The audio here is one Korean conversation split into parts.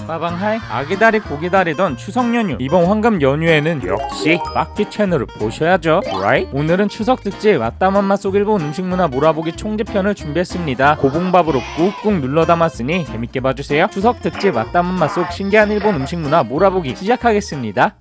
빠방하이. 아기다리 고기다리던 추석 연휴, 이번 황금 연휴에는 역시 빡기 채널을 보셔야죠, right? 오늘은 추석 특집 아따맘마 속 일본 음식 문화 몰아보기 총집편을 준비했습니다. 고봉밥으로 꾹꾹 눌러 담았으니 재밌게 봐주세요. 추석 특집 아따맘마 속 신기한 일본 음식 문화 몰아보기 시작하겠습니다.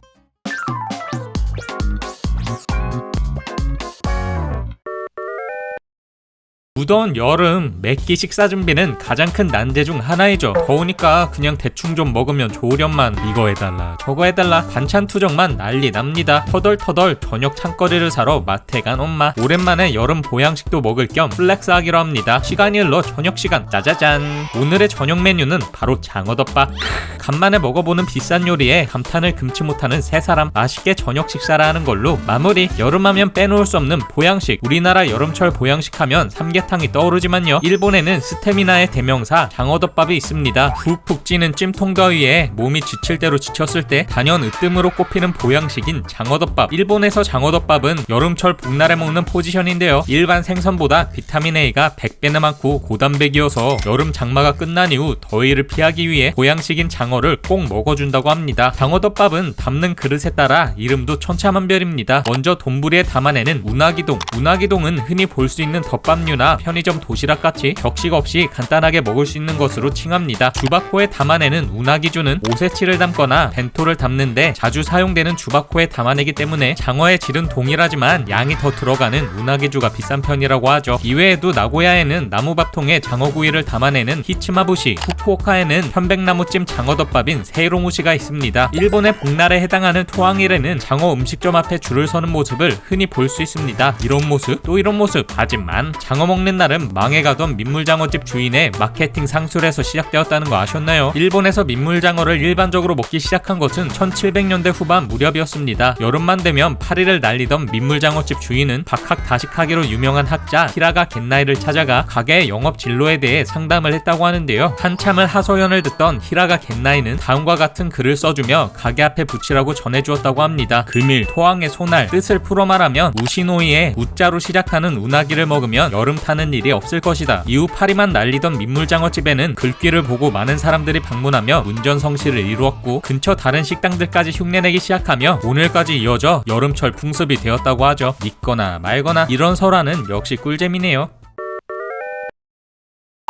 무더운 여름, 매끼 식사 준비는 가장 큰 난제 중 하나이죠. 더우니까 그냥 대충 좀 먹으면 좋으련만 이거 해달라 저거 해달라 반찬 투정만 난리 납니다. 터덜터덜 저녁 창거리를 사러 마트에 간 엄마. 오랜만에 여름 보양식도 먹을 겸 플렉스 하기로 합니다. 시간이 흘러 저녁 시간. 짜자잔. 오늘의 저녁 메뉴는 바로 장어덮밥. 간만에 먹어보는 비싼 요리에 감탄을 금치 못하는 세 사람. 맛있게 저녁 식사를 하는 걸로 마무리. 여름하면 빼놓을 수 없는 보양식. 우리나라 여름철 보양식 하면 삼계탕이 떠오르지만요, 일본에는 스태미나의 대명사 장어덮밥이 있습니다. 푹푹 찌는 찜통더위에 몸이 지칠 대로 지쳤을 때 단연 으뜸으로 꼽히는 보양식인 장어덮밥. 일본에서 장어덮밥은 여름철 복날에 먹는 포지션인데요, 일반 생선보다 비타민 A가 100배나 많고 고단백이어서 여름 장마가 끝난 이후 더위를 피하기 위해 보양식인 장어를 꼭 먹어준다고 합니다. 장어덮밥은 담는 그릇에 따라 이름도 천차만별입니다. 먼저 돈부리에 담아내는 우나기동. 우나기동은 흔히 볼 수 있는 덮밥류나 편의점 도시락같이 격식 없이 간단하게 먹을 수 있는 것으로 칭합니다. 주바코에 담아내는 우나기주는 오세치를 담거나 벤토를 담는데 자주 사용되는 주바코에 담아내기 때문에 장어의 질은 동일하지만 양이 더 들어가는 우나기주가 비싼 편이라고 하죠. 이외에도 나고야에는 나무밥통에 장어구이를 담아내는 히츠마부시, 후쿠오카에는 편백나무찜 장어덮밥인 세이로무시가 있습니다. 일본의 복날에 해당하는 토항일에는 장어 음식점 앞에 줄을 서는 모습을 흔히 볼 수 있습니다. 이런 모습 또 이런 모습. 하지만 장어 먹는 날은 망해가던 민물장어집 주인의 마케팅 상술에서 시작되었다는 거 아셨나요? 일본에서 민물장어를 일반적으로 먹기 시작한 것은 1700년대 후반 무렵이었습니다. 여름만 되면 파리를 날리던 민물장어집 주인은 박학다식하기로 유명한 학자 히라가 겐나이를 찾아가 가게의 영업 진로에 대해 상담을 했다고 하는데요, 한참을 하소연을 듣던 히라가 겐나이는 다음과 같은 글을 써주며 가게 앞에 붙이라고 전해주었다고 합니다. 금일 토항의 소날. 뜻을 풀어 말하면 우시노이에 우자로 시작하는 우나기를 먹으면 여름 타는 일이 없을 것이다. 이후 파리만 날리던 민물장어집에는 글귀를 보고 많은 사람들이 방문하며 문전성시를 이루었고 근처 다른 식당들까지 흉내내기 시작하며 오늘까지 이어져 여름철 풍습이 되었다고 하죠. 믿거나 말거나 이런 설화는 역시 꿀잼이네요.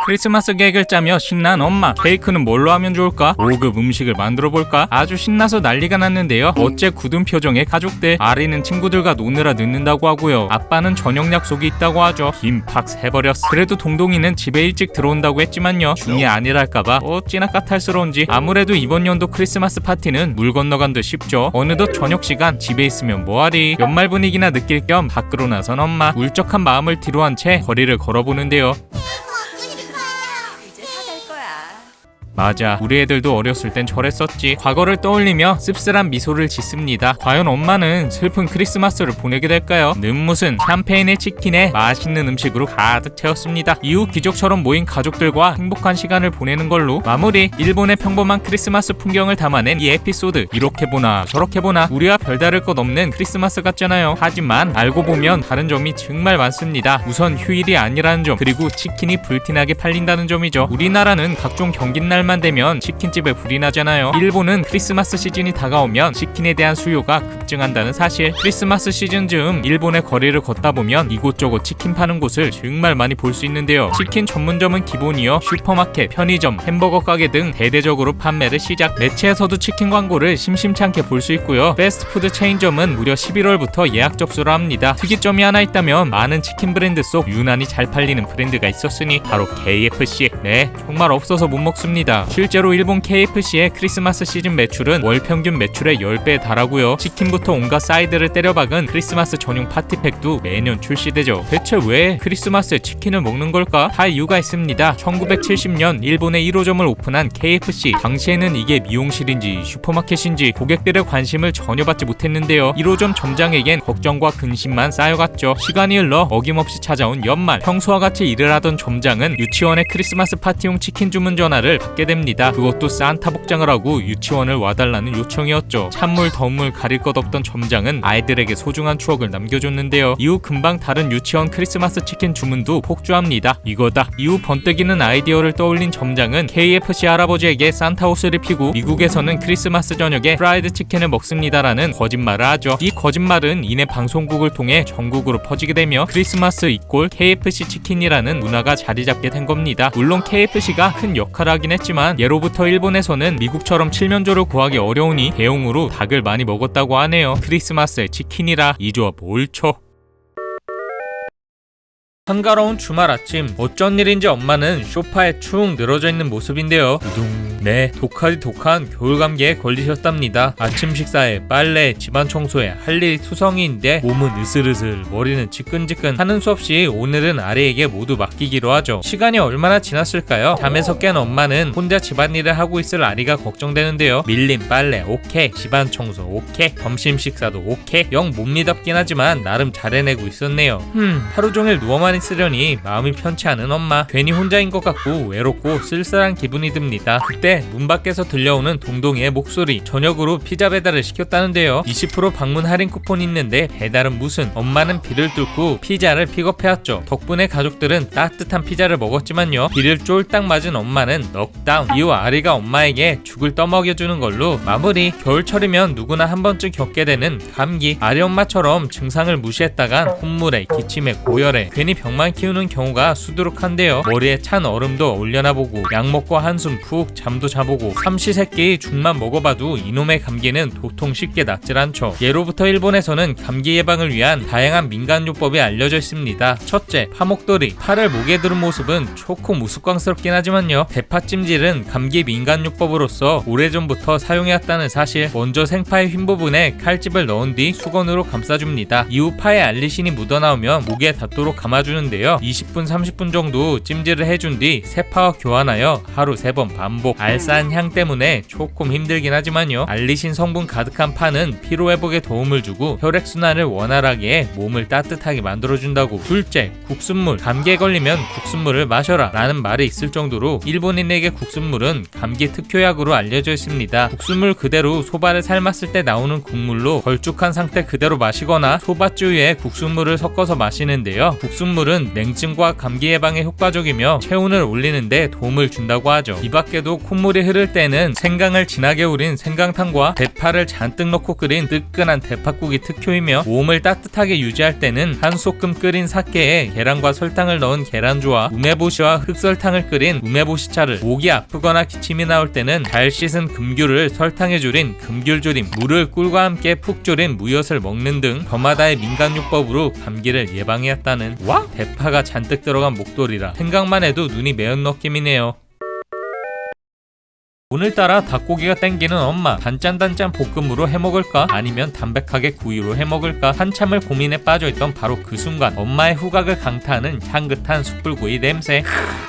크리스마스 계획을 짜며 신난 엄마. 케이크는 뭘로 하면 좋을까? 5급 음식을 만들어볼까? 아주 신나서 난리가 났는데요, 어째 굳은 표정의 가족들. 아리는 친구들과 노느라 늦는다고 하고요, 아빠는 저녁 약속이 있다고 하죠. 김팍 해버렸어. 그래도 동동이는 집에 일찍 들어온다고 했지만요, 중이 아니랄까봐 어찌나 까탈스러운지 아무래도 이번 연도 크리스마스 파티는 물 건너간 듯 싶죠. 어느덧 저녁 시간. 집에 있으면 뭐하리. 연말 분위기나 느낄 겸 밖으로 나선 엄마. 울적한 마음을 뒤로한 채 거리를 걸어보는데요, 맞아, 우리 애들도 어렸을 땐 저랬었지. 과거를 떠올리며 씁쓸한 미소를 짓습니다. 과연 엄마는 슬픈 크리스마스를 보내게 될까요? 는무슨 샴페인에 치킨에 맛있는 음식으로 가득 채웠습니다. 이후 기적처럼 모인 가족들과 행복한 시간을 보내는 걸로 마무리. 일본의 평범한 크리스마스 풍경을 담아낸 이 에피소드. 이렇게 보나 저렇게 보나 우리와 별다를 것 없는 크리스마스 같잖아요. 하지만 알고 보면 다른 점이 정말 많습니다. 우선 휴일이 아니라는 점, 그리고 치킨이 불티나게 팔린다는 점이죠. 우리나라는 각종 경기날 만 되면 치킨집에 불이 나잖아요. 일본은 크리스마스 시즌이 다가오면 치킨에 대한 수요가 급증한다는 사실. 크리스마스 시즌 즈음 일본의 거리를 걷다 보면 이곳저곳 치킨 파는 곳을 정말 많이 볼 수 있는데요, 치킨 전문점은 기본이요, 슈퍼마켓, 편의점, 햄버거 가게 등 대대적으로 판매를 시작. 매체에서도 치킨 광고를 심심치 않게 볼 수 있고요, 패스트푸드 체인점은 무려 11월부터 예약 접수를 합니다. 특이점이 하나 있다면 많은 치킨 브랜드 속 유난히 잘 팔리는 브랜드가 있었으니 바로 KFC. 네, 정말 없어서 못 먹습니다. 실제로 일본 KFC의 크리스마스 시즌 매출은 월 평균 매출의 10배에 달하고요, 치킨부터 온갖 사이드를 때려박은 크리스마스 전용 파티팩도 매년 출시되죠. 대체 왜 크리스마스에 치킨을 먹는 걸까? 다 이유가 있습니다. 1970년 일본에 1호점을 오픈한 KFC. 당시에는 이게 미용실인지 슈퍼마켓인지 고객들의 관심을 전혀 받지 못했는데요, 1호점 점장에겐 걱정과 근심만 쌓여갔죠. 시간이 흘러 어김없이 찾아온 연말. 평소와 같이 일을 하던 점장은 유치원의 크리스마스 파티용 치킨 주문 전화를 받게 받게 됩니다. 그것도 산타 복장을 하고 유치원을 와달라는 요청이었죠. 찬물 더운 물 가릴 것 없던 점장은 아이들에게 소중한 추억을 남겨줬는데요. 이후 금방 다른 유치원 크리스마스 치킨 주문도 폭주합니다. 이거다. 이후 번뜩이는 아이디어를 떠올린 점장은 KFC 할아버지에게 산타 옷을 입히고 미국에서는 크리스마스 저녁에 프라이드 치킨을 먹습니다라는 거짓말을 하죠. 이 거짓말은 이내 방송국을 통해 전국으로 퍼지게 되며 크리스마스 이꼴 KFC 치킨이라는 문화가 자리 잡게 된 겁니다. 물론 KFC가 큰 역할을 하긴 했지만 예로부터 일본에서는 미국처럼 칠면조를 구하기 어려우니 대용으로 닭을 많이 먹었다고 하네요. 크리스마스에 치킨이라 이 조합 옳죠. 한가로운 주말 아침, 어쩐 일인지 엄마는 소파에 축 늘어져 있는 모습인데요. 네, 독한 겨울 감기에 걸리셨답니다. 아침 식사에 빨래, 집안 청소에 할 일이 투성이인데 몸은 으슬으슬, 머리는 지끈지끈 하는 수 없이 오늘은 아리에게 모두 맡기기로 하죠. 시간이 얼마나 지났을까요? 잠에서 깬 엄마는 혼자 집안일을 하고 있을 아리가 걱정되는데요. 밀린 빨래 오케이, 집안 청소 오케이, 점심 식사도 오케이. 영 못 믿었긴 하지만 나름 잘 해내고 있었네요. 하루 종일 누워만 있으려니 마음이 편치 않은 엄마. 괜히 혼자인 것 같고 외롭고 쓸쓸한 기분이 듭니다. 그때 문 밖에서 들려오는 동동이의 목소리. 저녁으로 피자 배달을 시켰다는데요. 20% 방문 할인 쿠폰이 있는데 배달은 무슨. 엄마는 비를 뚫고 피자를 픽업해왔죠. 덕분에 가족들은 따뜻한 피자를 먹었지만요. 비를 쫄딱 맞은 엄마는 넉다운. 이후 아리가 엄마에게 죽을 떠먹여주는 걸로 마무리. 겨울철이면 누구나 한 번쯤 겪게 되는 감기. 아리 엄마처럼 증상을 무시했다간 콧물에 기침에 고열에 괜히 병만 키우는 경우가 수두룩한데요. 머리에 찬 얼음도 올려놔보고 약 먹고 한숨 푹 잠도 자보고 삼시세끼 죽만 먹어봐도 이놈의 감기는 도통 쉽게 낫질 않죠. 예로부터 일본에서는 감기 예방을 위한 다양한 민간요법이 알려져 있습니다. 첫째, 파목돌이. 팔을 목에 두른 모습은 조금 우스꽝스럽긴 하지만요. 대파찜질은 감기 민간요법으로서 오래전부터 사용해왔다는 사실. 먼저 생파의 흰 부분에 칼집을 넣은 뒤 수건으로 감싸줍니다. 이후 파에 알리신이 묻어나오면 목에 닿도록 감아주는데요. 20분 30분 정도 찜질을 해준 뒤 세파와 교환하여 하루 3번 반복. 알싸한 향 때문에 조금 힘들긴 하지만요. 알리신 성분 가득한 파는 피로회복에 도움을 주고 혈액순환을 원활하게 해 몸을 따뜻하게 만들어준다고. 둘째, 국순물. 감기에 걸리면 국순물을 마셔라 라는 말이 있을 정도로 일본인에게 국순물은 감기 특효약으로 알려져 있습니다. 국순물 그대로 소바를 삶았을 때 나오는 국물로 걸쭉한 상태 그대로 마시거나 소바주유에 국순물을 섞어서 마시는데요. 국순물은 냉증과 감기 예방에 효과적이며 체온을 올리는데 도움을 준다고 하죠. 이 밖에도 콧물이 흐를 때는 생강을 진하게 우린 생강탕과 대파를 잔뜩 넣고 끓인 뜨끈한 대파국이 특효이며 몸을 따뜻하게 유지할 때는 한 소끔 끓인 사케에 계란과 설탕을 넣은 계란주와 우메보시와 흑설탕을 끓인 우메보시차를, 목이 아프거나 기침이 나올 때는 잘 씻은 금귤을 설탕에 졸인 금귤조림, 물을 꿀과 함께 푹 졸인 무엿을 먹는 등 저마다의 민간요법으로 감기를 예방해왔다는. 와? 대파가 잔뜩 들어간 목도리라 생각만 해도 눈이 메언 느낌이네요. 오늘따라 닭고기가 땡기는 엄마. 단짠단짠 볶음으로 해먹을까? 아니면 담백하게 구이로 해먹을까? 한참을 고민에 빠져있던 바로 그 순간 엄마의 후각을 강타하는 향긋한 숯불구이 냄새.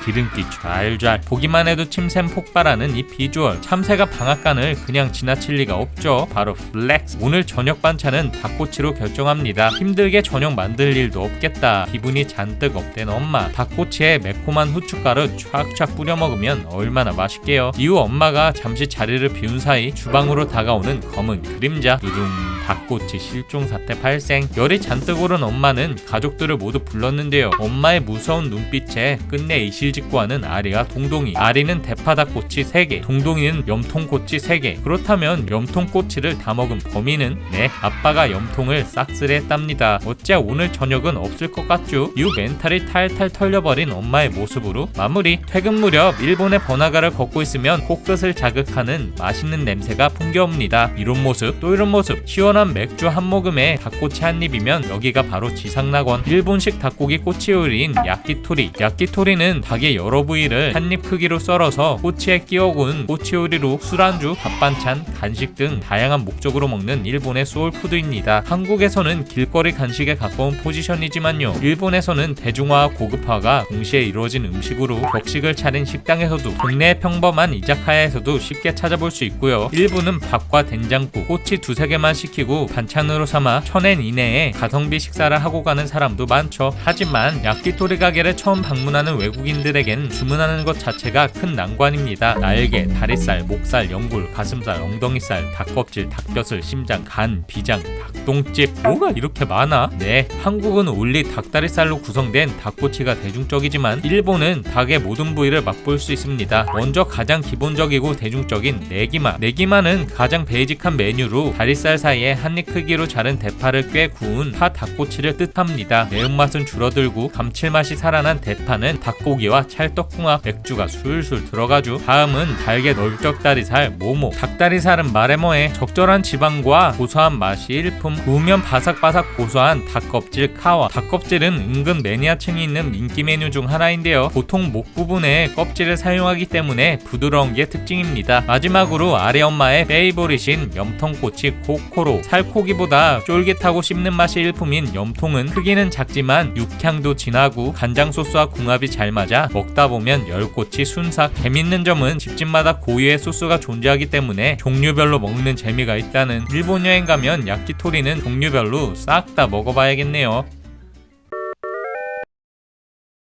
기름기 좔좔. 보기만 해도 침샘 폭발하는 이 비주얼. 참새가 방앗간을 그냥 지나칠 리가 없죠. 바로 플렉스. 오늘 저녁 반찬은 닭꼬치로 결정합니다. 힘들게 저녁 만들 일도 없겠다. 기분이 잔뜩 업된 엄마. 닭꼬치에 매콤한 후춧가루 촥촥 뿌려 먹으면 얼마나 맛있게요. 이후 엄마가 잠시 자리를 비운 사이 주방으로 다가오는 검은 그림자. 두둥. 닭꼬치 실종 사태 발생. 열이 잔뜩 오른 엄마는 가족들을 모두 불렀는데요. 엄마의 무서운 눈빛에 끝내 이실직고하는 아리와 동동이. 아리는 대파 닭꼬치 3개, 동동이는 염통꼬치 3개. 그렇다면 염통꼬치를 다 먹은 범인은? 네, 아빠가 염통을 싹쓸이했답니다. 어째 오늘 저녁은 없을 것 같죠? 이후 멘탈이 탈탈 털려버린 엄마의 모습으로 마무리. 퇴근 무렵 일본의 번화가를 걷고 있으면 코끝을 자극하는 맛있는 냄새가 풍겨옵니다. 이런 모습 또 이런 모습. 시원한 맥주 한 모금에 닭꼬치 한 입이면 여기가 바로 지상낙원. 일본식 닭고기 꼬치 요리인 야끼토리. 야끼토리는 닭의 여러 부위를 한 입 크기로 썰어서 꼬치에 끼워 구운 꼬치 요리로 술안주, 밥반찬, 간식 등 다양한 목적으로 먹는 일본의 소울푸드입니다. 한국에서는 길거리 간식에 가까운 포지션이지만요. 일본에서는 대중화와 고급화가 동시에 이루어진 음식으로 격식을 차린 식당에서도 동네 평범한 이자카야에서도 쉽게 찾아볼 수 있고요. 일부는 밥과 된장국, 꼬치 2-3개만 시키고 아끼고 반찬으로 삼아 1,000엔 이내에 가성비 식사를 하고 가는 사람도 많죠. 하지만 야끼토리 가게를 처음 방문하는 외국인들에겐 주문하는 것 자체가 큰 난관입니다. 날개, 다리살, 목살, 연골, 가슴살, 엉덩이살, 닭껍질, 닭벼슬, 심장, 간, 비장, 닭똥집, 뭐가 이렇게 많아? 네, 한국은 올리 닭다리살로 구성된 닭꼬치가 대중적이지만 일본은 닭의 모든 부위를 맛볼 수 있습니다. 먼저 가장 기본적이고 대중적인 네기마. 네기마는 가장 베이직한 메뉴로 다리살 사이에 한입 크기로 자른 대파를 꽤 구운 파 닭꼬치를 뜻합니다. 매운맛은 줄어들고 감칠맛이 살아난 대파는 닭고기와 찰떡궁합, 맥주가 술술 들어가죠. 다음은 달게 넓적다리살, 모모. 닭다리살은 말해 뭐해. 적절한 지방과 고소한 맛이 일품. 구우면 바삭바삭 고소한 닭껍질 카와. 닭껍질은 은근 매니아층이 있는 인기 메뉴 중 하나인데요. 보통 목 부분에 껍질을 사용하기 때문에 부드러운 게 특징입니다. 마지막으로 아래 엄마의 페이보릿인 염통꼬치 코코로. 살코기보다 쫄깃하고 씹는 맛이 일품인 염통은 크기는 작지만 육향도 진하고 간장 소스와 궁합이 잘 맞아 먹다 보면 열꼬치 순삭. 재밌는 점은 집집마다 고유의 소스가 존재하기 때문에 종류별로 먹는 재미가 있다는. 일본 여행 가면 야끼토리는 종류별로 싹 다 먹어봐야겠네요.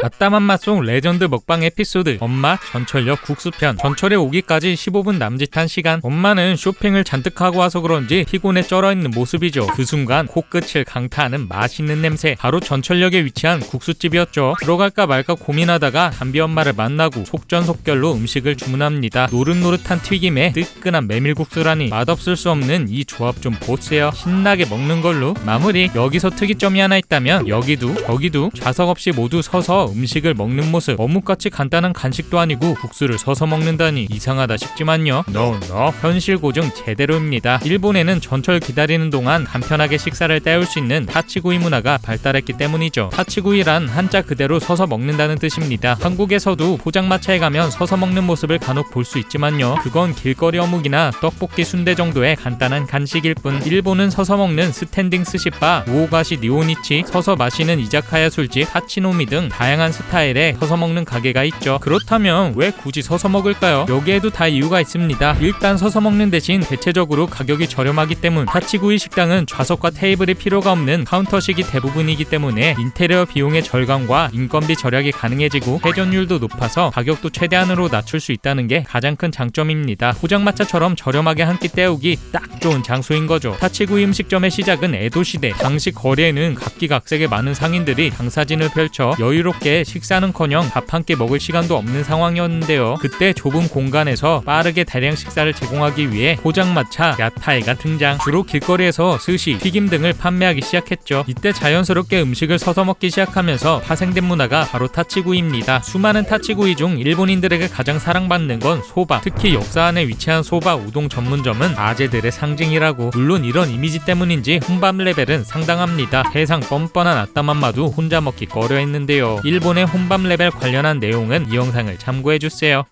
아따만 맛 속 레전드 먹방 에피소드. 엄마 전철역 국수편. 전철에 오기까지 15분 남짓한 시간. 엄마는 쇼핑을 잔뜩 하고 와서 그런지 피곤에 쩔어있는 모습이죠. 그 순간 코끝을 강타하는 맛있는 냄새. 바로 전철역에 위치한 국수집이었죠. 들어갈까 말까 고민하다가 담비 엄마를 만나고 속전속결로 음식을 주문합니다. 노릇노릇한 튀김에 뜨끈한 메밀국수라니 맛없을 수 없는 이 조합 좀 보세요. 신나게 먹는 걸로 마무리. 여기서 특이점이 하나 있다면 여기도 저기도 좌석 없이 모두 서서 음식을 먹는 모습. 어묵같이 간단한 간식도 아니고 국수를 서서 먹는다니 이상하다 싶지만요. No. 현실 고증 제대로입니다. 일본에는 전철 기다리는 동안 간편하게 식사를 때울 수 있는 타치구이 문화가 발달했기 때문이죠. 타치구이란 한자 그대로 서서 먹는다는 뜻입니다. 한국에서도 포장마차에 가면 서서 먹는 모습을 간혹 볼 수 있지만요. 그건 길거리 어묵이나 떡볶이 순대 정도의 간단한 간식일 뿐. 일본은 서서 먹는 스탠딩 스시바, 우오가시 니오니치, 서서 마시는 이자카야 술집, 하치노미 등 다양한 스타일의 서서 먹는 가게가 있죠. 그렇다면 왜 굳이 서서 먹을까요? 여기에도 다 이유가 있습니다. 일단 서서 먹는 대신 대체적으로 가격이 저렴하기 때문. 타치구이 식당은 좌석과 테이블이 필요가 없는 카운터식이 대부분이기 때문에 인테리어 비용의 절감과 인건비 절약이 가능해지고 회전율도 높아서 가격도 최대한으로 낮출 수 있다는 게 가장 큰 장점입니다. 포장마차처럼 저렴하게 한 끼 때우기 딱 좋은 장소인 거죠. 타치구이 음식점의 시작은 에도시대. 당시 거리에는 각기각색의 많은 상인들이 장사진을 펼쳐 여유롭게 식사는커녕 밥 한 끼 먹을 시간도 없는 상황이었는데요. 그때 좁은 공간에서 빠르게 다량 식사를 제공하기 위해 포장마차 야타이가 등장. 주로 길거리에서 스시, 튀김 등을 판매하기 시작했죠. 이때 자연스럽게 음식을 서서 먹기 시작하면서 파생된 문화가 바로 타치구이입니다. 수많은 타치구이 중 일본인들에게 가장 사랑받는 건 소바. 특히 역사 안에 위치한 소바 우동 전문점은 아재들의 상징이라고. 물론 이런 이미지 때문인지 혼밥 레벨은 상당합니다. 세상 뻔뻔한 아따맘마도 혼자 먹기 꺼려했는데요. 일본의 혼밥 레벨 관련한 내용은 이 영상을 참고해주세요.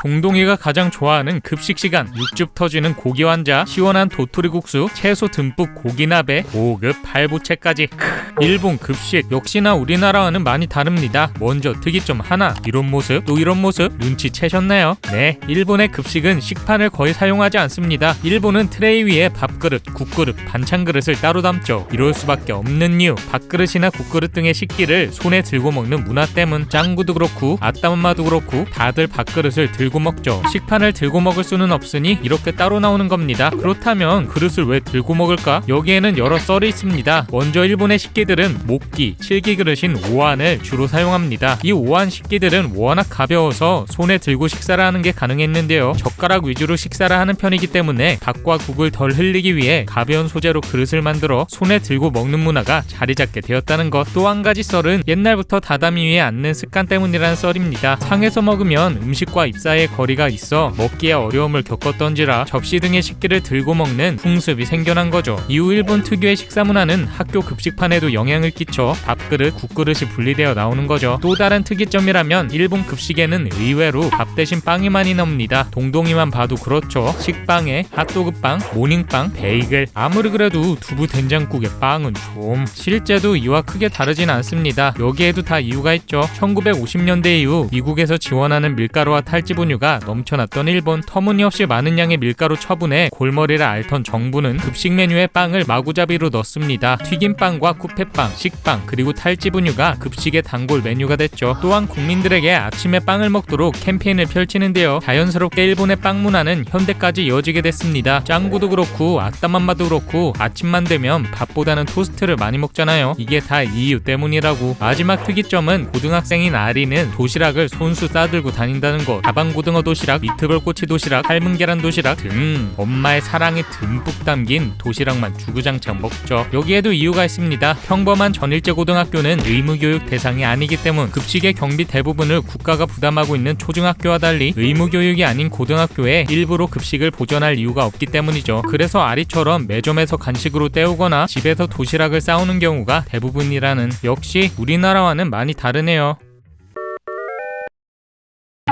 동동이가 가장 좋아하는 급식 시간. 육즙 터지는 고기 완자, 시원한 도토리국수, 채소 듬뿍 고기나베, 5급 팔부채까지. 일본 급식 역시나 우리나라와는 많이 다릅니다. 먼저 특이점 하나. 이런 모습, 또 이런 모습 눈치채셨나요? 네, 일본의 급식은 식판을 거의 사용하지 않습니다. 일본은 트레이 위에 밥그릇, 국그릇, 반찬그릇을 따로 담죠. 이럴 수밖에 없는 이유. 밥그릇이나 국그릇 등의 식기를 손에 들고 먹는 문화 때문. 짱구도 그렇고 아따맘마도 그렇고 다들 밥그릇을 들고 먹죠. 식판을 들고 먹을 수는 없으니 이렇게 따로 나오는 겁니다. 그렇다면 그릇을 왜 들고 먹을까? 여기에는 여러 썰이 있습니다. 먼저 일본의 식기들은 목기, 칠기 그릇인 오한을 주로 사용합니다. 이 오한 식기들은 워낙 가벼워서 손에 들고 식사를 하는 게 가능했는데요. 젓가락 위주로 식사를 하는 편이기 때문에 밥과 국을 덜 흘리기 위해 가벼운 소재로 그릇을 만들어 손에 들고 먹는 문화가 자리 잡게 되었다는 것. 또 한 가지 썰은 옛날부터 다다미 위에 앉는 습관 때문이라는 썰입니다. 상에서 먹으면 음식과 입사에 거리가 있어 먹기에 어려움을 겪었던지라 접시 등의 식기를 들고 먹는 풍습이 생겨난 거죠. 이후 일본 특유의 식사 문화는 학교 급식판에도 영향을 끼쳐 밥그릇, 국그릇이 분리되어 나오는 거죠. 또 다른 특이점이라면 일본 급식에는 의외로 밥 대신 빵이 많이 나옵니다. 동동이만 봐도 그렇죠. 식빵에 핫도그빵, 모닝빵, 베이글. 아무리 그래도 두부 된장국의 빵은 좀. 실제도 이와 크게 다르진 않습니다. 여기에도 다 이유가 있죠. 1950년대 이후 미국에서 지원하는 밀가루와 탈지 분야 메뉴가 넘쳐났던 일본. 터무니없이 많은 양의 밀가루 처분에 골머리를 앓던 정부는 급식 메뉴에 빵을 마구잡이로 넣습니다. 튀김빵과 쿠페빵, 식빵, 그리고 탈지분유가 급식의 단골 메뉴가 됐죠. 또한 국민들에게 아침에 빵을 먹도록 캠페인을 펼치는데요. 자연스럽게 일본의 빵 문화는 현대까지 이어지게 됐습니다. 짱구도 그렇고 아따맘마도 그렇고 아침만 되면 밥보다는 토스트를 많이 먹잖아요. 이게 다 이유 때문이라고. 마지막 특이점은 고등학생인 아리는 도시락을 손수 싸들고 다닌다는 것. 다방고등어 도시락, 미트볼 꼬치 도시락, 삶은 계란 도시락 등 엄마의 사랑이 듬뿍 담긴 도시락만 주구장창 먹죠. 여기에도 이유가 있습니다. 평범한 전일제 고등학교는 의무교육 대상이 아니기 때문. 급식의 경비 대부분을 국가가 부담하고 있는 초중학교와 달리 의무교육이 아닌 고등학교에 일부러 급식을 보전할 이유가 없기 때문이죠. 그래서 아리처럼 매점에서 간식으로 때우거나 집에서 도시락을 싸오는 경우가 대부분이라는. 역시 우리나라와는 많이 다르네요.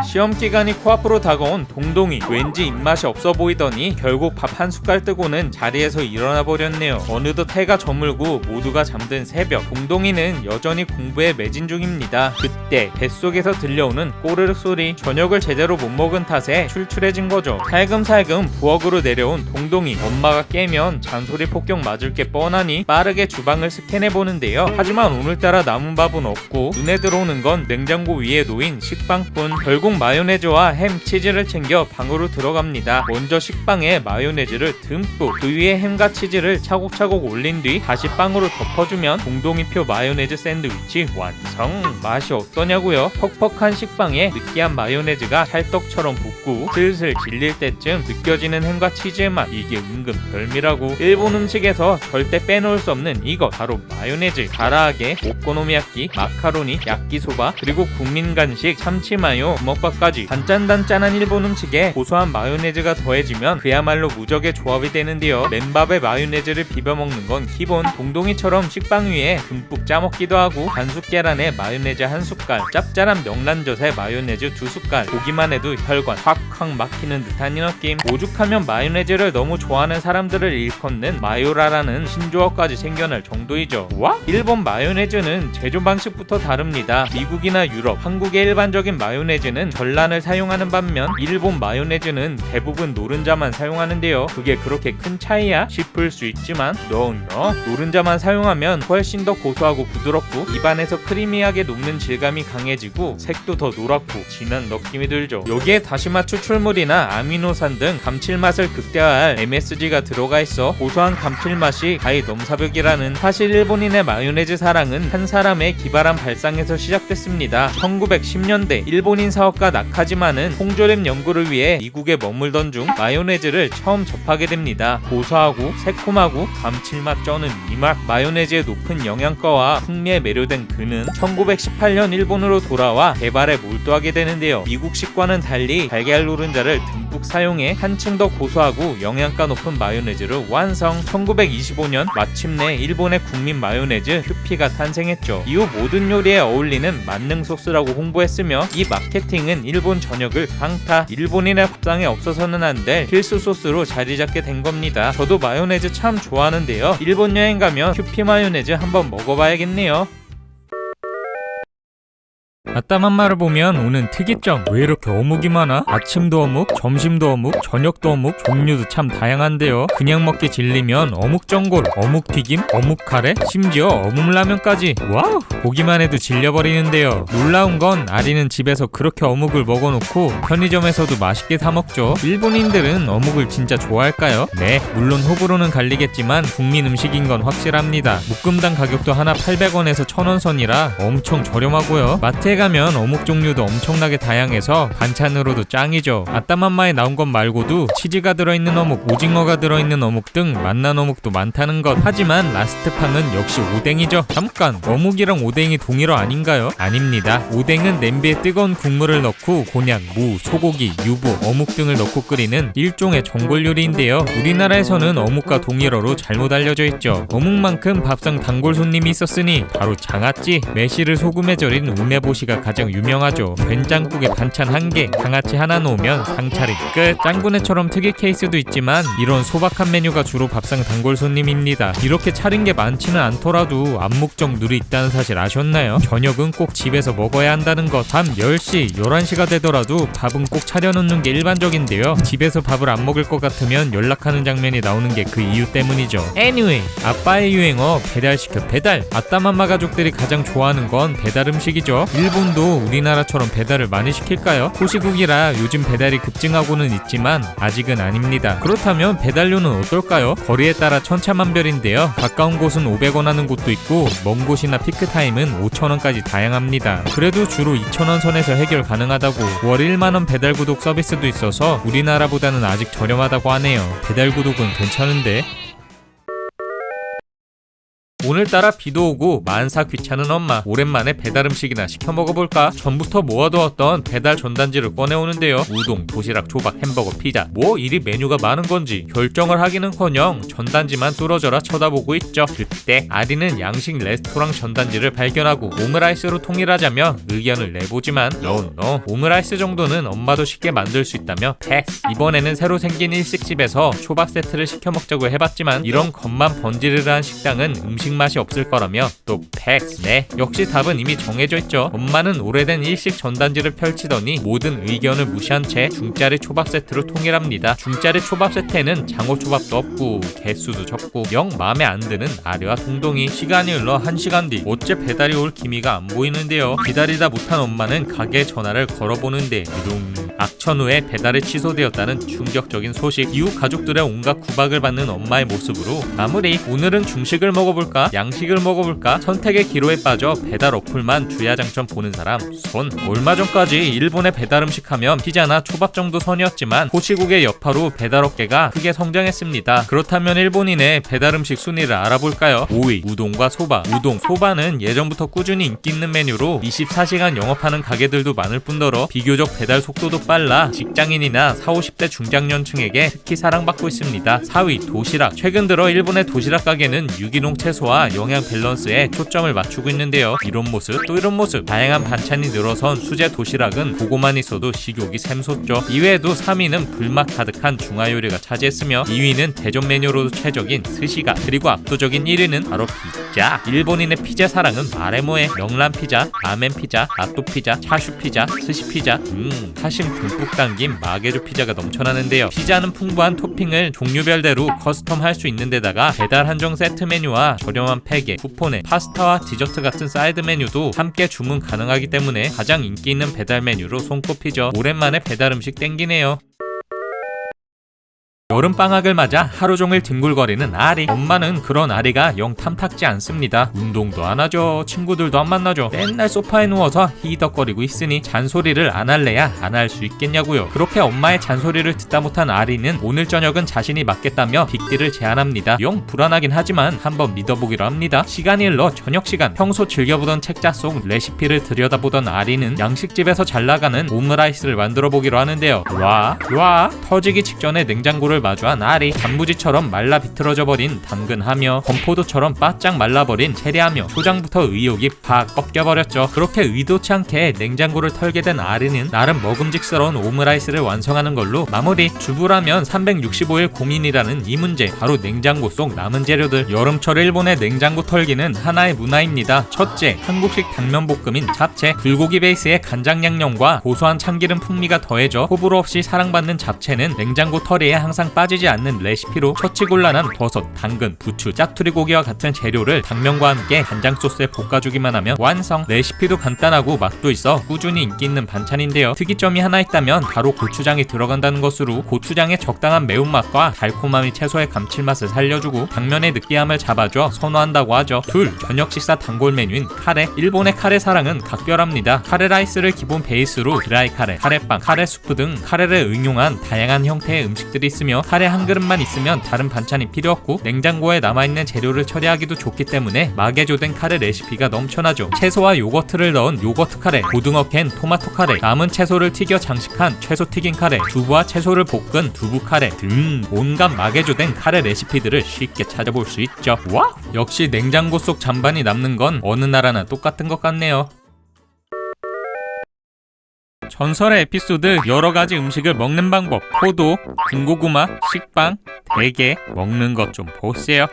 시험 기간이 코앞으로 다가온 동동이. 왠지 입맛이 없어 보이더니 결국 밥 한 숟갈 뜨고는 자리에서 일어나 버렸네요. 어느덧 해가 저물고 모두가 잠든 새벽. 동동이는 여전히 공부에 매진 중입니다. 그때 뱃속에서 들려오는 꼬르륵 소리. 저녁을 제대로 못 먹은 탓에 출출해진 거죠. 살금살금 부엌으로 내려온 동동이. 엄마가 깨면 잔소리 폭격 맞을 게 뻔하니 빠르게 주방을 스캔해 보는데요. 하지만 오늘따라 남은 밥은 없고 눈에 들어오는 건 냉장고 위에 놓인 식빵뿐. 결국 마요네즈와 햄, 치즈를 챙겨 방으로 들어갑니다. 먼저 식빵에 마요네즈를 듬뿍, 그 위에 햄과 치즈를 차곡차곡 올린 뒤 다시 빵으로 덮어주면 동동이표 마요네즈 샌드위치 완성! 맛이 어떠냐고요? 퍽퍽한 식빵에 느끼한 마요네즈가 찰떡처럼 붓고 슬슬 질릴 때쯤 느껴지는 햄과 치즈의 맛. 이게 은근 별미라고. 일본 음식에서 절대 빼놓을 수 없는 이것, 바로 마요네즈. 가라아게, 오코노미야끼, 마카로니, 야끼소바, 그리고 국민 간식 참치마요, 주먹밥까지 단짠단짠한 일본 음식에 고소한 마요네즈가 더해지면 그야말로 무적의 조합이 되는데요. 맨밥에 마요네즈를 비벼먹는 건 기본. 동동이처럼 식빵 위에 듬뿍 짜먹기도 하고, 반숙 계란에 마요네즈 한 숟갈, 짭짤한 명란젓에 마요네즈 두 숟갈. 보기만 해도 혈관 확확 막히는 듯한 이 느낌. 오죽하면 마요네즈를 너무 좋아하는 사람들을 일컫는 마요라라는 신조어까지 생겨날 정도이죠. 와? 일본 마요네즈는 제조 방식부터 다릅니다. 미국이나 유럽, 한국의 일반적인 마요네즈는 전란을 사용하는 반면 일본 마요네즈는 대부분 노른자만 사용하는데요. 그게 그렇게 큰 차이야? 싶을 수 있지만 no. 노른자만 사용하면 훨씬 더 고소하고 부드럽고 입안에서 크리미하게 녹는 질감이 강해지고 색도 더 노랗고 진한 느낌이 들죠. 여기에 다시마 추출물이나 아미노산 등 감칠맛을 극대화할 MSG가 들어가 있어 고소한 감칠맛이 가히 넘사벽이라는. 사실 일본인의 마요네즈 사랑은 한 사람의 기발한 발상에서 시작됐습니다. 1910년대 일본인 사업가 나카지마는 홍조림 연구를 위해 미국에 머물던 중 마요네즈를 처음 접하게 됩니다. 고소하고 새콤하고 감칠맛 쩌는 이 맛. 마요네즈의 높은 영양가와 풍미에 매료된 그는 1918년 일본으로 돌아와 개발에 몰두하게 되는데요. 미국식과는 달리 달걀 노른자를 듬뿍 사용해 한층 더 고소하고 영양가 높은 마요네즈를 완성. 1925년 마침내 일본의 국민 마요네즈 큐피가 탄생했죠. 이후 모든 요리에 어울리는 만능 소스라고 홍보했으며 이 마케팅은 일본 전역을 강타. 일본인의 밥상에 없어서는 안 될 필수 소스로 자리 잡게 된 겁니다. 저도 마요네즈 참 좋아하는데요. 일본 여행 가면 큐피 마요네즈 한번 먹어봐야겠네요. 아따맘마를 보면 오는 특이점. 왜 이렇게 어묵이 많아? 아침도 어묵, 점심도 어묵, 저녁도 어묵, 종류도 참 다양한데요. 그냥 먹기 질리면 어묵전골, 어묵튀김, 어묵카레, 심지어 어묵라면까지. 와우! 보기만 해도 질려버리는데요. 놀라운 건 아리는 집에서 그렇게 어묵을 먹어놓고 편의점에서도 맛있게 사 먹죠. 일본인들은 어묵을 진짜 좋아할까요? 네, 물론 호불호는 갈리겠지만 국민 음식인 건 확실합니다. 묶음당 가격도 하나 800원에서 1000원 선이라 엄청 저렴하고요. 마트에 가면 어묵 종류도 엄청나게 다양해서 반찬으로도 짱이죠. 아따맘마에 나온 것 말고도 치즈가 들어있는 어묵, 오징어가 들어있는 어묵 등 맛난 어묵도 많다는 것. 하지만 라스트팡은 역시 오뎅이죠. 잠깐, 어묵이랑 오뎅이 동일어 아닌가요? 아닙니다. 오뎅은 냄비에 뜨거운 국물을 넣고 곤약, 무, 소고기, 유부, 어묵 등을 넣고 끓이는 일종의 전골 요리인데요. 우리나라에서는 어묵과 동일어로 잘못 알려져 있죠. 어묵만큼 밥상 단골 손님이 있었으니 바로 장아찌. 매실을 소금에 절인 우메보시 김치가 가장 유명하죠. 된장국에 반찬 1개, 강아치 하나 놓으면 상차림 끝. 짱구네처럼 특이 케이스도 있지만 이런 소박한 메뉴가 주로 밥상 단골 손님입니다. 이렇게 차린 게 많지는 않더라도 암묵적 룰이 있다는 사실 아셨나요? 저녁은 꼭 집에서 먹어야 한다는 것. 밤 10시, 11시가 되더라도 밥은 꼭 차려놓는 게 일반적인데요. 집에서 밥을 안 먹을 것 같으면 연락하는 장면이 나오는 게 그 이유 때문이죠. Anyway, 아빠의 유행어 배달시켜 배달. 아따맘마 가족들이 가장 좋아하는 건 배달 음식이죠. 일본도 우리나라처럼 배달을 많이 시킬까요? 호시국이라 요즘 배달이 급증하고는 있지만 아직은 아닙니다. 그렇다면 배달료는 어떨까요? 거리에 따라 천차만별인데요. 가까운 곳은 500원 하는 곳도 있고 먼 곳이나 피크타임은 5,000원까지 다양합니다. 그래도 주로 2,000원 선에서 해결 가능하다고. 월 1만원 배달 구독 서비스도 있어서 우리나라보다는 아직 저렴하다고 하네요. 배달 구독은 괜찮은데. 오늘따라 비도 오고 만사 귀찮은 엄마, 오랜만에 배달 음식이나 시켜 먹어볼까? 전부터 모아두었던 배달 전단지를 꺼내오는데요. 우동, 도시락, 조박, 햄버거, 피자, 뭐 이리 메뉴가 많은 건지 결정을 하기는커녕 전단지만 뚫어져라 쳐다보고 있죠. 그때 아리는 양식 레스토랑 전단지를 발견하고 오므라이스로 통일하자며 의견을 내보지만 No, 오므라이스 정도는 엄마도 쉽게 만들 수 있다며 패스. 이번에는 새로 생긴 일식집에서 초밥 세트를 시켜 먹자고 해봤지만 이런 것만 번지르르한 식당은 음식 맛이 없을 거라며 또 패스. 네, 역시 답은 이미 정해져 있죠. 엄마는 오래된 일식 전단지를 펼치더니 모든 의견을 무시한 채 중짜리 초밥 세트로 통일합니다. 중짜리 초밥 세트에는 장어초밥도 없고 개수도 적고 영 마음에 안 드는 아리와 동동이. 시간이 흘러 1시간 뒤 어째 배달이 올 기미가 안 보이는데요. 기다리다 못한 엄마는 가게 전화를 걸어보는데 악천 후에 배달이 취소되었다는 충격적인 소식. 이후 가족들의 온갖 구박을 받는 엄마의 모습으로 마무리. 오늘은 중식을 먹어볼까? 양식을 먹어볼까? 선택의 기로에 빠져 배달 어플만 주야장천 보는 사람 손. 얼마 전까지 일본의 배달 음식 하면 피자나 초밥 정도 선이었지만 호시국의 여파로 배달 업계가 크게 성장했습니다. 그렇다면 일본인의 배달 음식 순위를 알아볼까요? 5위 우동과 소바. 우동, 소바는 예전부터 꾸준히 인기 있는 메뉴로 24시간 영업하는 가게들도 많을 뿐더러 비교적 배달 속도도 빨라 직장인이나 40, 50대 중장년층에게 특히 사랑받고 있습니다. 4위 도시락. 최근 들어 일본의 도시락 가게는 유기농 채소와 영양 밸런스에 초점을 맞추고 있는데요. 이런 모습 또 이런 모습. 다양한 반찬이 늘어선 수제 도시락은 보고만 있어도 식욕이 샘솟죠. 이외에도 3위는 불맛 가득한 중화 요리가 차지했으며 2위는 대전 메뉴로도 최적인 스시가. 그리고 압도적인 1위는 바로 피자. 일본인의 피자 사랑은 말해 뭐해. 명란 피자, 라멘 피자, 나또 피자, 차슈 피자, 스시 피자 사심 듬뿍 담긴 마게조 피자가 넘쳐나는데요. 피자는 풍부한 토핑을 종류별대로 커스텀할 수 있는 데다가 배달 한정 세트 메뉴와 저렴한 팩에 쿠폰에 파스타와 디저트 같은 사이드 메뉴도 함께 주문 가능하기 때문에 가장 인기 있는 배달 메뉴로 손꼽히죠. 오랜만에 배달 음식 땡기네요. 여름방학을 맞아 하루종일 뒹굴거리는 아리. 엄마는 그런 아리가 영 탐탁지 않습니다. 운동도 안 하죠. 친구들도 안 만나죠. 맨날 소파에 누워서 히덕거리고 있으니 잔소리를 안 할래야 안 할 수 있겠냐고요. 그렇게 엄마의 잔소리를 듣다 못한 아리는 오늘 저녁은 자신이 맡겠다며 빅딜을 제안합니다. 영 불안하긴 하지만 한번 믿어보기로 합니다. 시간이 흘러 저녁시간. 평소 즐겨보던 책자 속 레시피를 들여다보던 아리는 양식집에서 잘 나가는 오므라이스를 만들어보기로 하는데요. 와 터지기 직전에 냉장고를 마주한 아리. 단무지처럼 말라 비틀어져 버린 당근하며 건포도처럼 바짝 말라버린 체리하며 초장부터 의욕이 팍 꺾여버렸죠. 그렇게 의도치 않게 냉장고를 털게 된 아리는 나름 먹음직스러운 오므라이스를 완성하는 걸로 마무리. 주부라면 365일 고민이라는 이 문제. 바로 냉장고 속 남은 재료들. 여름철 일본의 냉장고 털기는 하나의 문화입니다. 첫째, 한국식 당면볶음인 잡채. 불고기 베이스의 간장 양념과 고소한 참기름 풍미가 더해져 호불호 없이 사랑받는 잡채는 냉장고 털이에 항상 빠지지 않는 레시피로 처치곤란한 버섯, 당근, 부추, 짜투리 고기와 같은 재료를 당면과 함께 간장 소스에 볶아주기만 하면 완성. 레시피도 간단하고 맛도 있어 꾸준히 인기 있는 반찬인데요. 특이점이 하나 있다면 바로 고추장이 들어간다는 것으로 고추장의 적당한 매운맛과 달콤함이 채소의 감칠맛을 살려주고 당면의 느끼함을 잡아줘 선호한다고 하죠. 둘, 저녁 식사 단골 메뉴인 카레. 일본의 카레 사랑은 각별합니다. 카레 라이스를 기본 베이스로 드라이 카레, 카레빵, 카레 수프 등 카레를 응용한 다양한 형태의 음식들이 있으며 카레 한 그릇만 있으면 다른 반찬이 필요 없고 냉장고에 남아있는 재료를 처리하기도 좋기 때문에 마개조된 카레 레시피가 넘쳐나죠. 채소와 요거트를 넣은 요거트 카레, 고등어 캔 토마토 카레, 남은 채소를 튀겨 장식한 채소 튀긴 카레, 두부와 채소를 볶은 두부 카레 등 온갖 마개조된 카레 레시피들을 쉽게 찾아볼 수 있죠. 와! 역시 냉장고 속 잔반이 남는 건 어느 나라나 똑같은 것 같네요. 전설의 에피소드, 여러가지 음식을 먹는 방법, 포도, 군고구마, 식빵, 대게, 먹는 것 좀 보세요.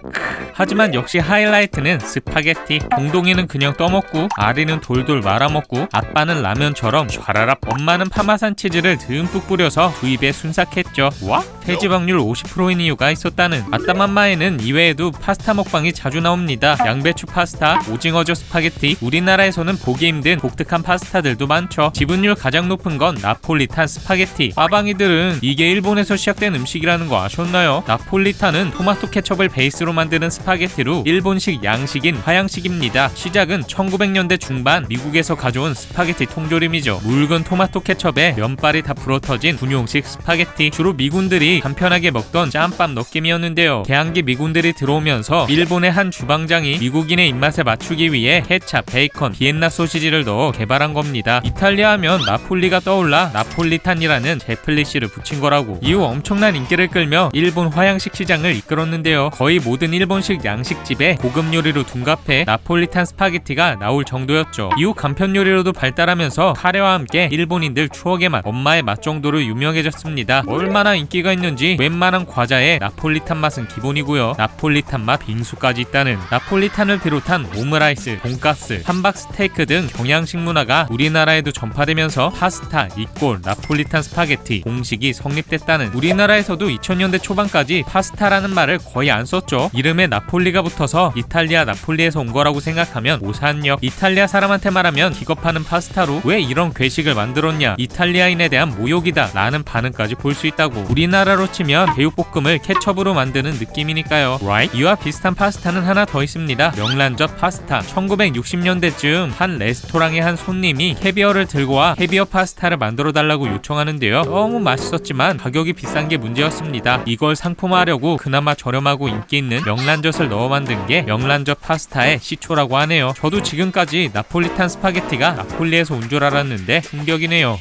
하지만 역시 하이라이트는 스파게티. 동동이는 그냥 떠먹고, 아리는 돌돌 말아먹고, 아빠는 라면처럼 촤라랍. 엄마는 파마산 치즈를 듬뿍 뿌려서 두 입에 순삭했죠. 와? 체지방률 50%인 이유가 있었다는. 아따맘마에는 이외에도 파스타 먹방이 자주 나옵니다. 양배추 파스타, 오징어젓 스파게티, 우리나라에서는 보기 힘든 독특한 파스타들도 많죠. 지분율 가장 높은 건 나폴리탄 스파게티. 빠방이들은 이게 일본에서 시작된 음식이라는 거 아셨나요? 나폴리탄은 토마토 케첩을 베이스로 만드는 스파게티로 일본식 양식인 화양식입니다. 시작은 1900년대 중반 미국에서 가져온 스파게티 통조림이죠. 묽은 토마토 케첩에 면발이 다 불어터진 군용식 스파게티. 주로 미군들이 간편하게 먹던 짬밥 느낌이었는데요. 개항기 미군들이 들어오면서 일본의 한 주방장이 미국인의 입맛에 맞추기 위해 케찹, 베이컨, 비엔나 소시지를 넣어 개발한 겁니다. 이탈리아 하면 나폴리가 떠올라 나폴리탄이라는 제플리시를 붙인 거라고. 이후 엄청난 인기를 끌며 일본 화양식 시장을 이끌었는데요. 거의 모든 일본식 양식집에 고급 요리로 둔갑해 나폴리탄 스파게티가 나올 정도였죠. 이후 간편 요리로도 발달하면서 카레와 함께 일본인들 추억의 맛, 엄마의 맛 정도로 유명해졌습니다. 얼마나 인기가 있는지 웬만한 과자에 나폴리탄 맛은 기본이고요. 나폴리탄 맛 빙수까지 있다는. 나폴리탄을 비롯한 오므라이스, 돈가스, 함박 스테이크 등 경양식 문화가 우리나라에도 전파되면서 파스타, 이꼴, 나폴리탄 스파게티 공식이 성립됐다는. 우리나라에서도 2000년대 초반까지 파스타라는 말을 거의 안 썼죠. 이름에 나폴리가 붙어서 이탈리아 나폴리에서 온 거라고 생각하면 오산역. 이탈리아 사람한테 말하면 기겁하는 파스타로 왜 이런 괴식을 만들었냐, 이탈리아인에 대한 모욕이다 라는 반응까지 볼 수 있다고. 우리나라로 치면 제육볶음을 케첩으로 만드는 느낌이니까요. Right? 이와 비슷한 파스타는 하나 더 있습니다. 명란젓 파스타. 1960년대쯤 한 레스토랑의 한 손님이 캐비어를 들고 와 캐비어 파스타를 만들어 달라고 요청하는데요. 너무 맛있었지만 가격이 비싼 게 문제였습니다. 이걸 상품화하려고 그나마 저렴하고 인기 있는 명란젓을 넣어 만든 게 명란젓 파스타의 시초라고 하네요. 저도 지금까지 나폴리탄 스파게티가 나폴리에서 온 줄 알았는데 충격이네요.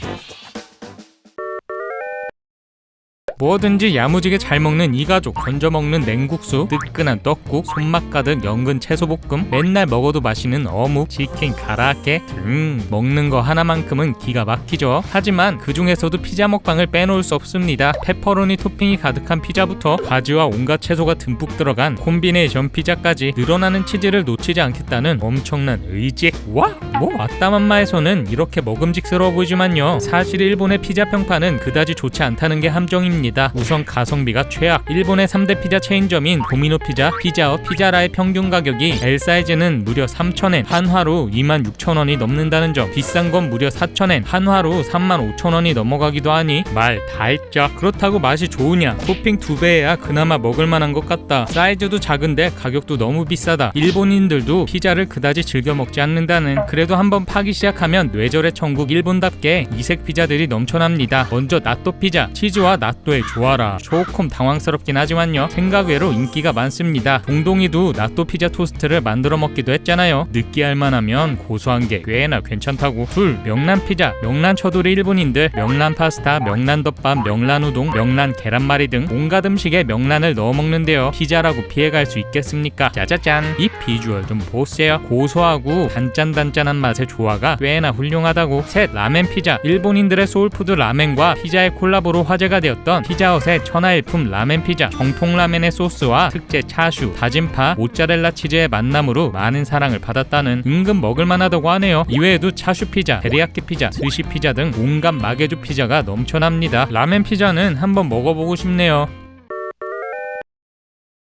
뭐든지 야무지게 잘 먹는 이 가족. 건져 먹는 냉국수, 뜨끈한 떡국, 손맛 가득 연근 채소볶음, 맨날 먹어도 맛있는 어묵, 치킨, 가라아케 등 먹는 거 하나만큼은 기가 막히죠. 하지만 그 중에서도 피자 먹방을 빼놓을 수 없습니다. 페퍼로니 토핑이 가득한 피자부터 가지와 온갖 채소가 듬뿍 들어간 콤비네이션 피자까지 늘어나는 치즈를 놓치지 않겠다는 엄청난 의지. 와! 뭐 아따맘마에서는 이렇게 먹음직스러워 보이지만요, 사실 일본의 피자 평판은 그다지 좋지 않다는 게 함정입니다. 우선 가성비가 최악. 일본의 3대 피자 체인점인 도미노 피자, 피자헛, 피자라의 평균 가격이 L 사이즈는 무려 3,000엔, 한화로 26,000원이 넘는다는 점. 비싼 건 무려 4,000엔, 한화로 35,000원이 넘어가기도 하니 말 다 했죠. 그렇다고 맛이 좋으냐? 토핑 2배야 그나마 먹을만한 것 같다. 사이즈도 작은데 가격도 너무 비싸다. 일본인들도 피자를 그다지 즐겨 먹지 않는다는. 그래도 한번 파기 시작하면 뇌절의 천국 일본답게 이색 피자들이 넘쳐납니다. 먼저 나또 피자. 치즈와 나또의 조화라. 조금 당황스럽긴 하지만요, 생각 외로 인기가 많습니다. 동동이도 나또 피자 토스트를 만들어 먹기도 했잖아요. 느끼할 만하면 고소한 게 꽤나 괜찮다고. 둘, 명란 피자. 명란 쳐돌이 일본인들 명란 파스타, 명란 덮밥, 명란 우동, 명란 계란말이 등 온갖 음식에 명란을 넣어 먹는데요. 피자라고 피해갈 수 있겠습니까? 짜자잔. 이 비주얼 좀 보세요. 고소하고 단짠단짠한 맛의 조화가 꽤나 훌륭하다고. 셋, 라멘 피자. 일본인들의 소울푸드 라멘과 피자의 콜라보로 화제가 되었던 피자헛의 천하일품 라멘 피자. 정통 라멘의 소스와 특제 차슈, 다진 파, 모짜렐라 치즈의 만남으로 많은 사랑을 받았다는. 은근 먹을만하다고 하네요. 이외에도 차슈 피자, 데리야끼 피자, 스시 피자 등 온갖 마개주 피자가 넘쳐납니다. 라멘 피자는 한번 먹어보고 싶네요.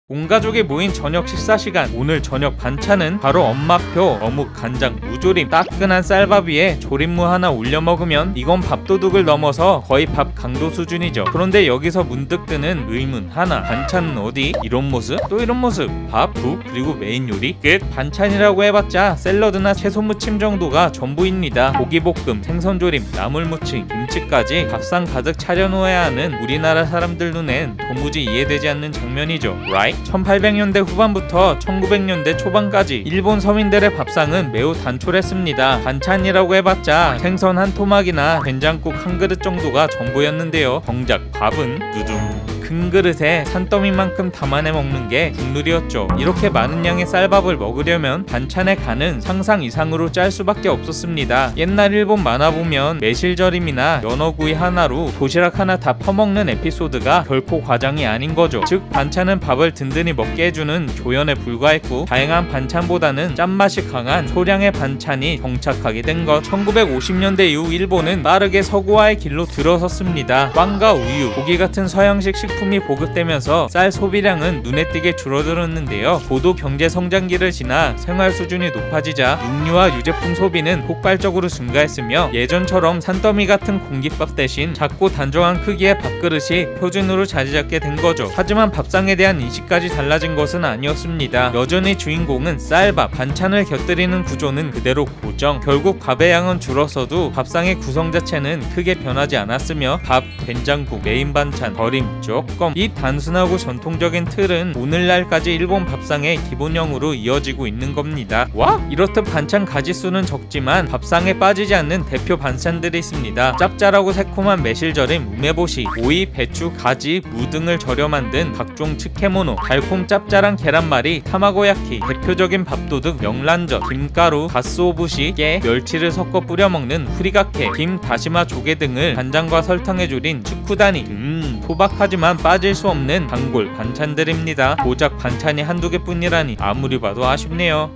온 가족이 모인 저녁 식사 시간. 오늘 저녁 반찬은 바로 엄마표 어묵 간장 무조림. 따끈한 쌀밥 위에 조림무 하나 올려 먹으면 이건 밥도둑을 넘어서 거의 밥 강도 수준이죠. 그런데 여기서 문득 드는 의문 하나. 반찬은 어디? 이런 모습? 또 이런 모습. 밥, 국, 그리고 메인 요리 끝. 반찬이라고 해봤자 샐러드나 채소 무침 정도가 전부입니다. 고기볶음, 생선조림, 나물무침, 김치까지 밥상 가득 차려놓아야 하는 우리나라 사람들 눈엔 도무지 이해되지 않는 장면이죠. Right? 1800년대 후반부터 1900년대 초반까지 일본 서민들의 밥상은 매우 단촐했습니다. 반찬이라고 해봤자 생선 한 토막이나 된장국 한 그릇 정도가 전부였는데요. 정작 밥은 두둥 큰 그릇에 산더미만큼 담아내 먹는 게 국룰이었죠. 이렇게 많은 양의 쌀밥을 먹으려면 반찬의 간은 상상 이상으로 짤 수밖에 없었습니다. 옛날 일본 만화 보면 매실절임이나 연어구이 하나로 도시락 하나 다 퍼먹는 에피소드가 결코 과장이 아닌 거죠. 즉 반찬은 밥을 든든히 먹게 해주는 조연에 불과했고 다양한 반찬보다는 짠맛이 강한 소량의 반찬이 정착하게 된 것. 1950년대 이후 일본은 빠르게 서구화의 길로 들어섰습니다. 빵과 우유, 고기 같은 서양식 식품이 보급되면서 쌀 소비량은 눈에 띄게 줄어들었는데요. 고도 경제 성장기를 지나 생활 수준이 높아지자 육류와 유제품 소비는 폭발적으로 증가했으며 예전처럼 산더미 같은 공깃밥 대신 작고 단정한 크기의 밥그릇이 표준으로 자리 잡게 된 거죠. 하지만 밥상에 대한 인식까지 달라진 것은 아니었습니다. 여전히 주인공은 쌀밥, 반찬을 곁들이는 구조는 그대로 고정. 결국 밥의 양은 줄었어도 밥상의 구성 자체는 크게 변하지 않았으며 밥, 된장국, 메인 반찬, 절임, 조금 이 단순하고 전통적인 틀은 오늘날까지 일본 밥상의 기본형으로 이어지고 있는 겁니다. 와! 이렇듯 반찬 가지수는 적지만 밥상에 빠지지 않는 대표 반찬들이 있습니다. 짭짤하고 새콤한 매실절임, 우메보시, 오이, 배추, 가지, 무 등을 절여 만든 각종 츠케모노, 달콤 짭짤한 계란말이, 타마고야키, 대표적인 밥도둑 명란젓, 김가루, 가스오부시, 깨, 멸치를 섞어 뿌려 먹는 후리가케, 김, 다시마, 조개 등을 간장과 설탕에 졸인 츠쿠다니, 소박하지만 빠질 수 없는 단골 반찬들입니다. 고작 반찬이 한두 개뿐이라니 아무리 봐도 아쉽네요.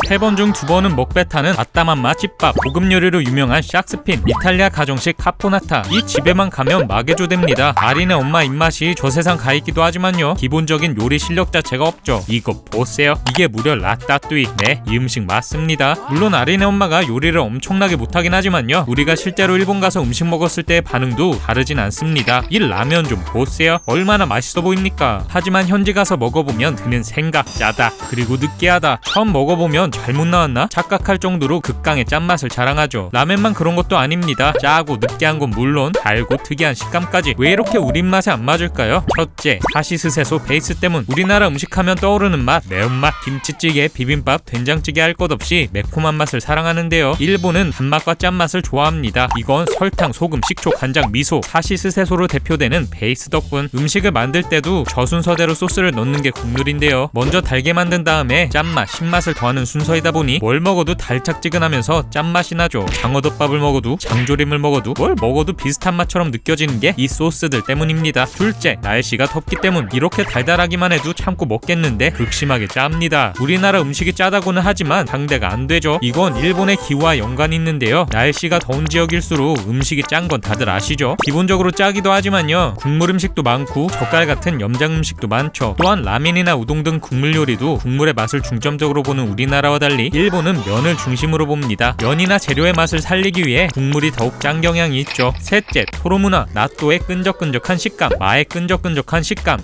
3번 중 2번은 먹배타는 아따맘마 집밥, 볶음 요리로 유명한 샥스핀, 이탈리아 가정식 카포나타. 이 집에만 가면 마개조됩니다. 아린의 엄마 입맛이 저 세상 가 있기도 하지만요, 기본적인 요리 실력 자체가 없죠. 이거 보세요. 이게 무려 라따뚜이. 네, 이 음식 맞습니다. 물론 아린의 엄마가 요리를 엄청나게 못하긴 하지만요, 우리가 실제로 일본 가서 음식 먹었을 때의 반응도 다르진 않습니다. 이 라면 좀 보세요. 얼마나 맛있어 보입니까? 하지만 현지 가서 먹어보면 드는 생각, 짜다, 그리고 느끼하다. 처음 먹어보면 잘못 나왔나? 착각할 정도로 극강의 짠맛을 자랑하죠. 라면만 그런 것도 아닙니다. 짜고 느끼한 건 물론 달고 특이한 식감까지. 왜 이렇게 우리 입맛에 안 맞을까요? 첫째, 사시스세소 베이스 때문. 우리나라 음식하면 떠오르는 맛, 매운맛, 김치찌개, 비빔밥, 된장찌개 할 것 없이 매콤한 맛을 사랑하는데요, 일본은 단맛과 짠맛을 좋아합니다. 이건 설탕, 소금, 식초, 간장, 미소, 사시스세소로 대표되는 베이스 덕분. 음식을 만들 때도 저 순서대로 소스를 넣는 게 국룰인데요, 먼저 달게 만든 다음에 짠맛, 신맛을 더하는 순서이다 보니 뭘 먹어도 달짝지근하면서 짠맛이 나죠. 장어덮밥을 먹어도 장조림을 먹어도 뭘 먹어도 비슷한 맛처럼 느껴지는 게 이 소스들 때문입니다. 둘째, 날씨가 덥기 때문. 이렇게 달달하기만 해도 참고 먹겠는데 극심하게 짭니다. 우리나라 음식이 짜다고는 하지만 상대가 안 되죠. 이건 일본의 기후와 연관이 있는데요, 날씨가 더운 지역일수록 음식이 짠 건 다들 아시죠? 기본적으로 짜기도 하지만요, 국물 음식도 많고 젓갈 같은 염장 음식도 많죠. 또한 라면이나 우동 등 국물 요리도 국물의 맛을 중점적으로 보는 우리나라와 달리 일본은 면을 중심으로 봅니다. 면이나 재료의 맛을 살리기 위해 국물이 더욱 짠 경향이 있죠. 셋째, 토로문화. 나또의 끈적끈적한 식감, 마의 끈적끈적한 식감,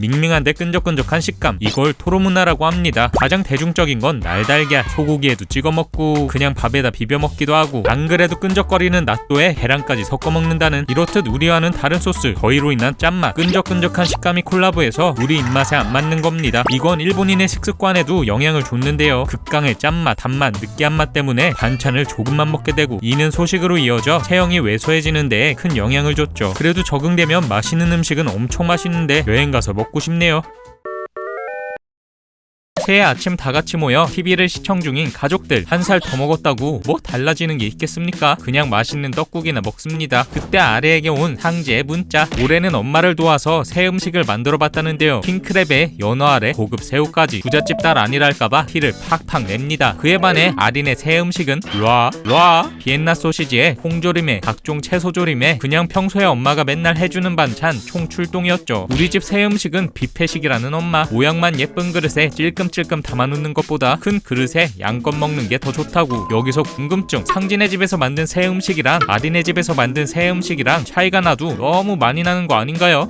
밍밍한데 끈적끈적한 식감, 이걸 토로문화라고 합니다. 가장 대중적인 건 날달걀, 소고기에도 찍어 먹고 그냥 밥에다 비벼 먹기도 하고, 안 그래도 끈적거리는 나또에 계란까지 섞어 먹는다는. 이렇듯 우리와는 다른 소스, 거의로 인한 짠맛, 끈적끈적한 식감이 콜라보해서 우리 입맛에 안 맞는 겁니다. 이건 일본인의 식습관에도 영향을 줬는데요, 극강의 짠맛, 단맛, 느끼한 맛 때문에 반찬을 조금만 먹게 되고, 이는 소식으로 이어져 체형이 왜소해지는 데에 큰 영향을 줬죠. 그래도 적응되면 맛있는 음식은 엄청 맛있는데 여행 가서 먹고 싶네요. 새해 아침 다같이 모여 TV를 시청 중인 가족들. 1살 더 먹었다고 뭐 달라지는 게 있겠습니까? 그냥 맛있는 떡국이나 먹습니다. 그때 아래에게 온 상지의 문자. 올해는 엄마를 도와서 새 음식을 만들어 봤다는데요, 킹크랩에 연어 아래 고급 새우까지. 부잣집 딸 아니랄까봐 티를 팍팍 냅니다. 그에 반해 아린의 새 음식은 라 비엔나 소시지에 콩조림에 각종 채소조림에 그냥 평소에 엄마가 맨날 해주는 반찬 총 출동이었죠. 우리 집 새 음식은 뷔페식이라는 엄마. 모양만 예쁜 그릇에 찔끔찔끔 담아놓는 것보다 큰 그릇에 양껏 먹는 게 더 좋다고. 여기서 궁금증. 상진의 집에서 만든 새 음식이랑 아린의 집에서 만든 새 음식이랑 차이가 나도 너무 많이 나는 거 아닌가요?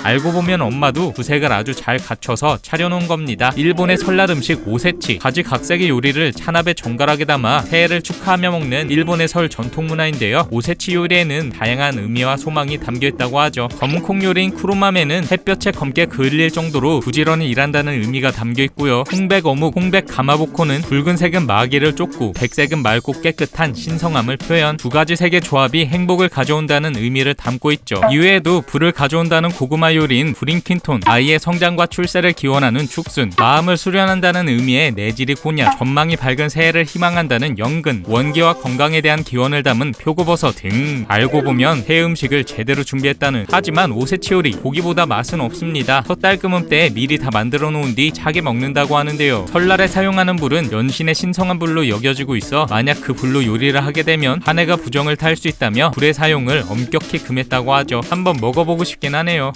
알고 보면 엄마도 구색을 아주 잘 갖춰서 차려놓은 겁니다. 일본의 설날 음식 오세치. 가지각색의 요리를 찬압에 정갈하게 담아 새해를 축하하며 먹는 일본의 설 전통 문화인데요, 오세치 요리에는 다양한 의미와 소망이 담겨있다고 하죠. 검은콩 요리인 쿠로마메는 햇볕에 검게 그을릴 정도로 부지런히 일한다는 의미가 담겨있고, 있고요. 홍백 어묵, 홍백 가마보코는 붉은색은 마귀를 쫓고 백색은 맑고 깨끗한 신성함을 표현. 두 가지 색의 조합이 행복을 가져온다는 의미를 담고 있죠. 이외에도 불을 가져온다는 고구마 요리인 브링킨톤, 아이의 성장과 출세를 기원하는 죽순, 마음을 수련한다는 의미의 내지리 곤약, 전망이 밝은 새해를 희망한다는 연근, 원기와 건강에 대한 기원을 담은 표고버섯 등. 알고 보면 새 음식을 제대로 준비했다는. 하지만 오세치요리 고기보다 맛은 없습니다. 섣달 끄문 때에 미리 다 만들어 놓은 뒤 차게 먹는다고 하는데요. 설날에 사용하는 불은 연신의 신성한 불로 여겨지고 있어 만약 그 불로 요리를 하게 되면 한 해가 부정을 탈 수 있다며 불의 사용을 엄격히 금했다고 하죠. 한번 먹어보고 싶긴 하네요.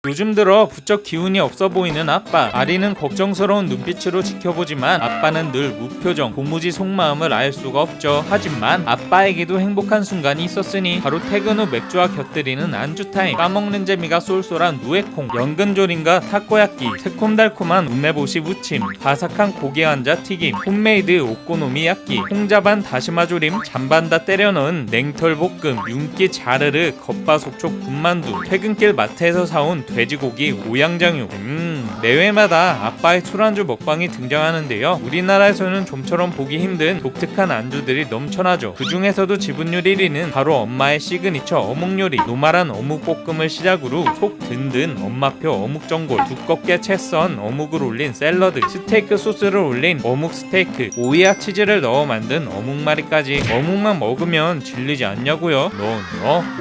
요즘 들어 부쩍 기운이 없어 보이는 아빠. 아리는 걱정스러운 눈빛으로 지켜보지만 아빠는 늘 무표정, 고무지 속마음을 알 수가 없죠. 하지만 아빠에게도 행복한 순간이 있었으니 바로 퇴근 후 맥주와 곁들이는 안주 타임. 까먹는 재미가 쏠쏠한 누에콩, 연근조림과 타코야끼, 새콤달콤한 우메보시 무침, 바삭한 고기 한자 튀김, 홈메이드 오코노미야끼, 홍자반 다시마조림, 잠반다 때려 넣은 냉털볶음, 윤기 자르르 겉바속촉 군만두, 퇴근길 마트에서 사온 돼지고기 오양장육. 매회마다 아빠의 술안주 먹방이 등장하는데요. 우리나라에서는 좀처럼 보기 힘든 독특한 안주들이 넘쳐나죠. 그 중에서도 지분율 1위는 바로 엄마의 시그니처 어묵요리, 노말한 어묵볶음을 시작으로 속 든든 엄마표 어묵전골, 두껍게 채 썬 어묵을 올린 샐러드, 스테이크 소스를 올린 어묵 스테이크, 오이와 치즈를 넣어 만든 어묵말이까지. 어묵만 먹으면 질리지 않냐고요?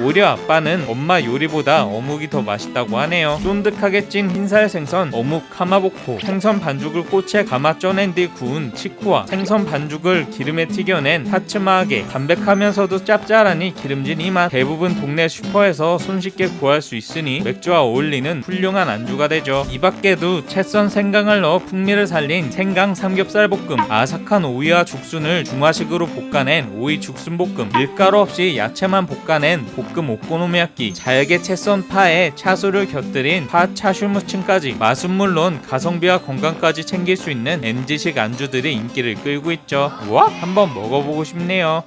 오히려 아빠는 엄마 요리보다 어묵이 더 맛있다고 하네요. 쫀득하게 찐 흰살 생선 어묵 카마보코, 생선 반죽을 꼬치에 감아 쪄낸 뒤 구운 치쿠와, 생선 반죽을 기름에 튀겨낸 하츠마하게, 담백하면서도 짭짤하니 기름진 이 맛. 대부분 동네 슈퍼에서 손쉽게 구할 수 있으니 맥주와 어울리는 훌륭한 안주가 되죠. 이 밖에도 채 썬 생강을 넣어 풍미를 살린 생강 삼겹살 볶음, 아삭한 오이와 죽순을 중화식으로 볶아낸 오이 죽순 볶음, 밀가루 없이 야채만 볶아낸 볶음 오코노미야끼, 잘게 채 썬 파에 차수를 곁들인 파 차슈무침까지. 맛은 물론 가성비와 건강까지 챙길 수 있는 MZ식 안주들이 인기를 끌고 있죠. 우와, 한번 먹어보고 싶네요.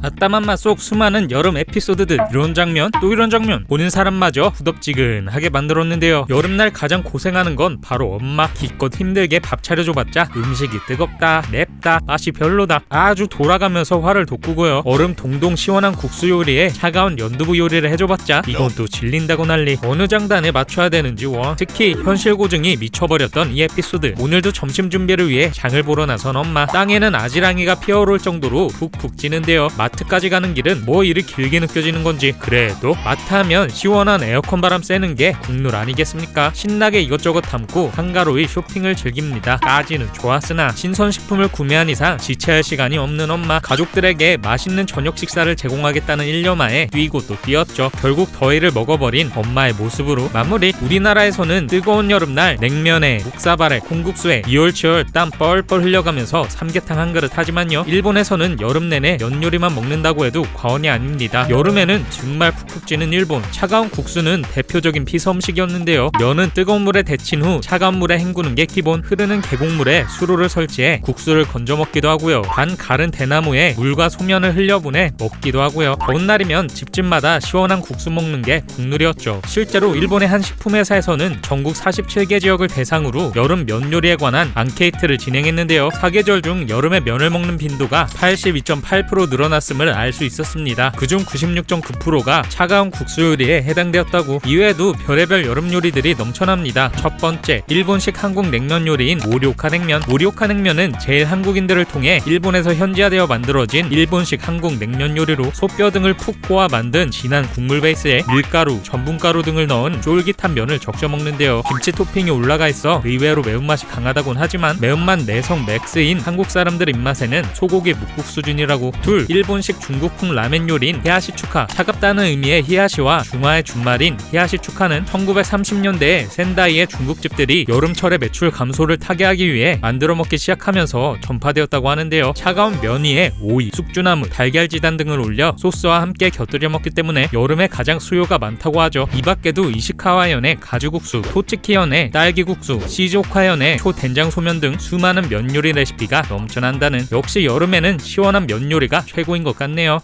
아따만 맛 속 수많은 여름 에피소드들, 이런 장면 또 이런 장면 보는 사람마저 후덥지근하게 만들었는데요. 여름날 가장 고생하는 건 바로 엄마. 기껏 힘들게 밥 차려줘봤자 음식이 뜨겁다, 맵다, 맛이 별로다, 아주 돌아가면서 화를 돋구고요. 얼음 동동 시원한 국수 요리에 차가운 연두부 요리를 해줘봤자 이건 또 질린다고 난리. 어느 장단에 맞춰야 되는지 원. 특히 현실 고증이 미쳐버렸던 이 에피소드. 오늘도 점심 준비를 위해 장을 보러 나선 엄마. 땅에는 아지랑이가 피어오를 정도로 푹푹 찌는데요. 마트까지 가는 길은 뭐 이리 길게 느껴지는 건지. 그래도 마트 하면 시원한 에어컨 바람 쐬는 게 국룰 아니겠습니까? 신나게 이것저것 담고 한가로이 쇼핑을 즐깁니다. 까지는 좋았으나 신선식품을 구매한 이상 지체할 시간이 없는 엄마. 가족들에게 맛있는 저녁 식사를 제공하겠다는 일념하에 뛰고 또 뛰었죠. 결국 더위를 먹어버린 엄마의 모습으로 마무리. 우리나라에서는 뜨거운 여름날 냉면에 묵사발에 콩국수에 이올치올 땀 뻘뻘 흘려가면서 삼계탕 한 그릇 하지만요, 일본에서는 여름 내내 면 요리만 먹는다고 해도 과언이 아닙니다. 여름에는 정말 푹푹 찌는 일본. 차가운 국수는 대표적인 피서 음식이었는데요. 면은 뜨거운 물에 데친 후 차가운 물에 헹구는 게 기본. 흐르는 계곡물에 수로를 설치해 국수를 건져 먹기도 하고요. 반 가른 대나무에 물과 소면을 흘려보내 먹기도 하고요. 더운 날이면 집집마다 시원한 국수 먹는 게 국룰이었죠. 실제로 일본의 한 식품회사에서는 전국 47개 지역을 대상으로 여름 면 요리에 관한 앙케이트를 진행했는데요. 사계절 중 여름에 면을 먹는 빈도가 82.8% 늘어났음을 알 수 있었습니다. 그중 96.9%가 차가운 국수 요리에 해당되었다고. 이외에도 별의별 여름 요리들이 넘쳐납니다. 첫 번째, 일본식 한국 냉면 요리인 모리오카 냉면. 모리오카 냉면은 제일 한국인들을 통해 일본에서 현지화되어 만들어진 일본식 한국 냉면 요리로 소뼈 등을 푹 꼬아 만든 진한 국물 베이스에 밀가루, 전분가루 등을 넣은 쫄깃한 면을 적셔 먹는데요. 김치 토핑이 올라가 있어 의외로 매운맛이 강하다곤 하지만 매운맛 내성 맥스인 한국 사람들 입맛에는 소고기 묵국 수준이라고. 둘, 일본식 중국풍 라멘 요리인 히야시추카. 차갑다는 의미의 히야시와 중화의 준말인 히야시추카는 1930년대에 센다이의 중국집들이 여름철에 매출 감소를 타개하기 위해 만들어 먹기 시작하면서 전파되었다고 하는데요. 차가운 면 위에 오이, 숙주나물, 달걀지단 등을 올려 소스와 함께 곁들여 먹기 때문에 여름에 가장 수요가 많다고 하죠. 이 밖에도 이시카와현의 가주국수, 토츠키현의 딸기국수, 시즈오카현의 초된장소면 등 수많은 면 요리 레시피가 넘쳐난다는. 역시 여름에는 시원한 면 요리가 최고인 것 같네요.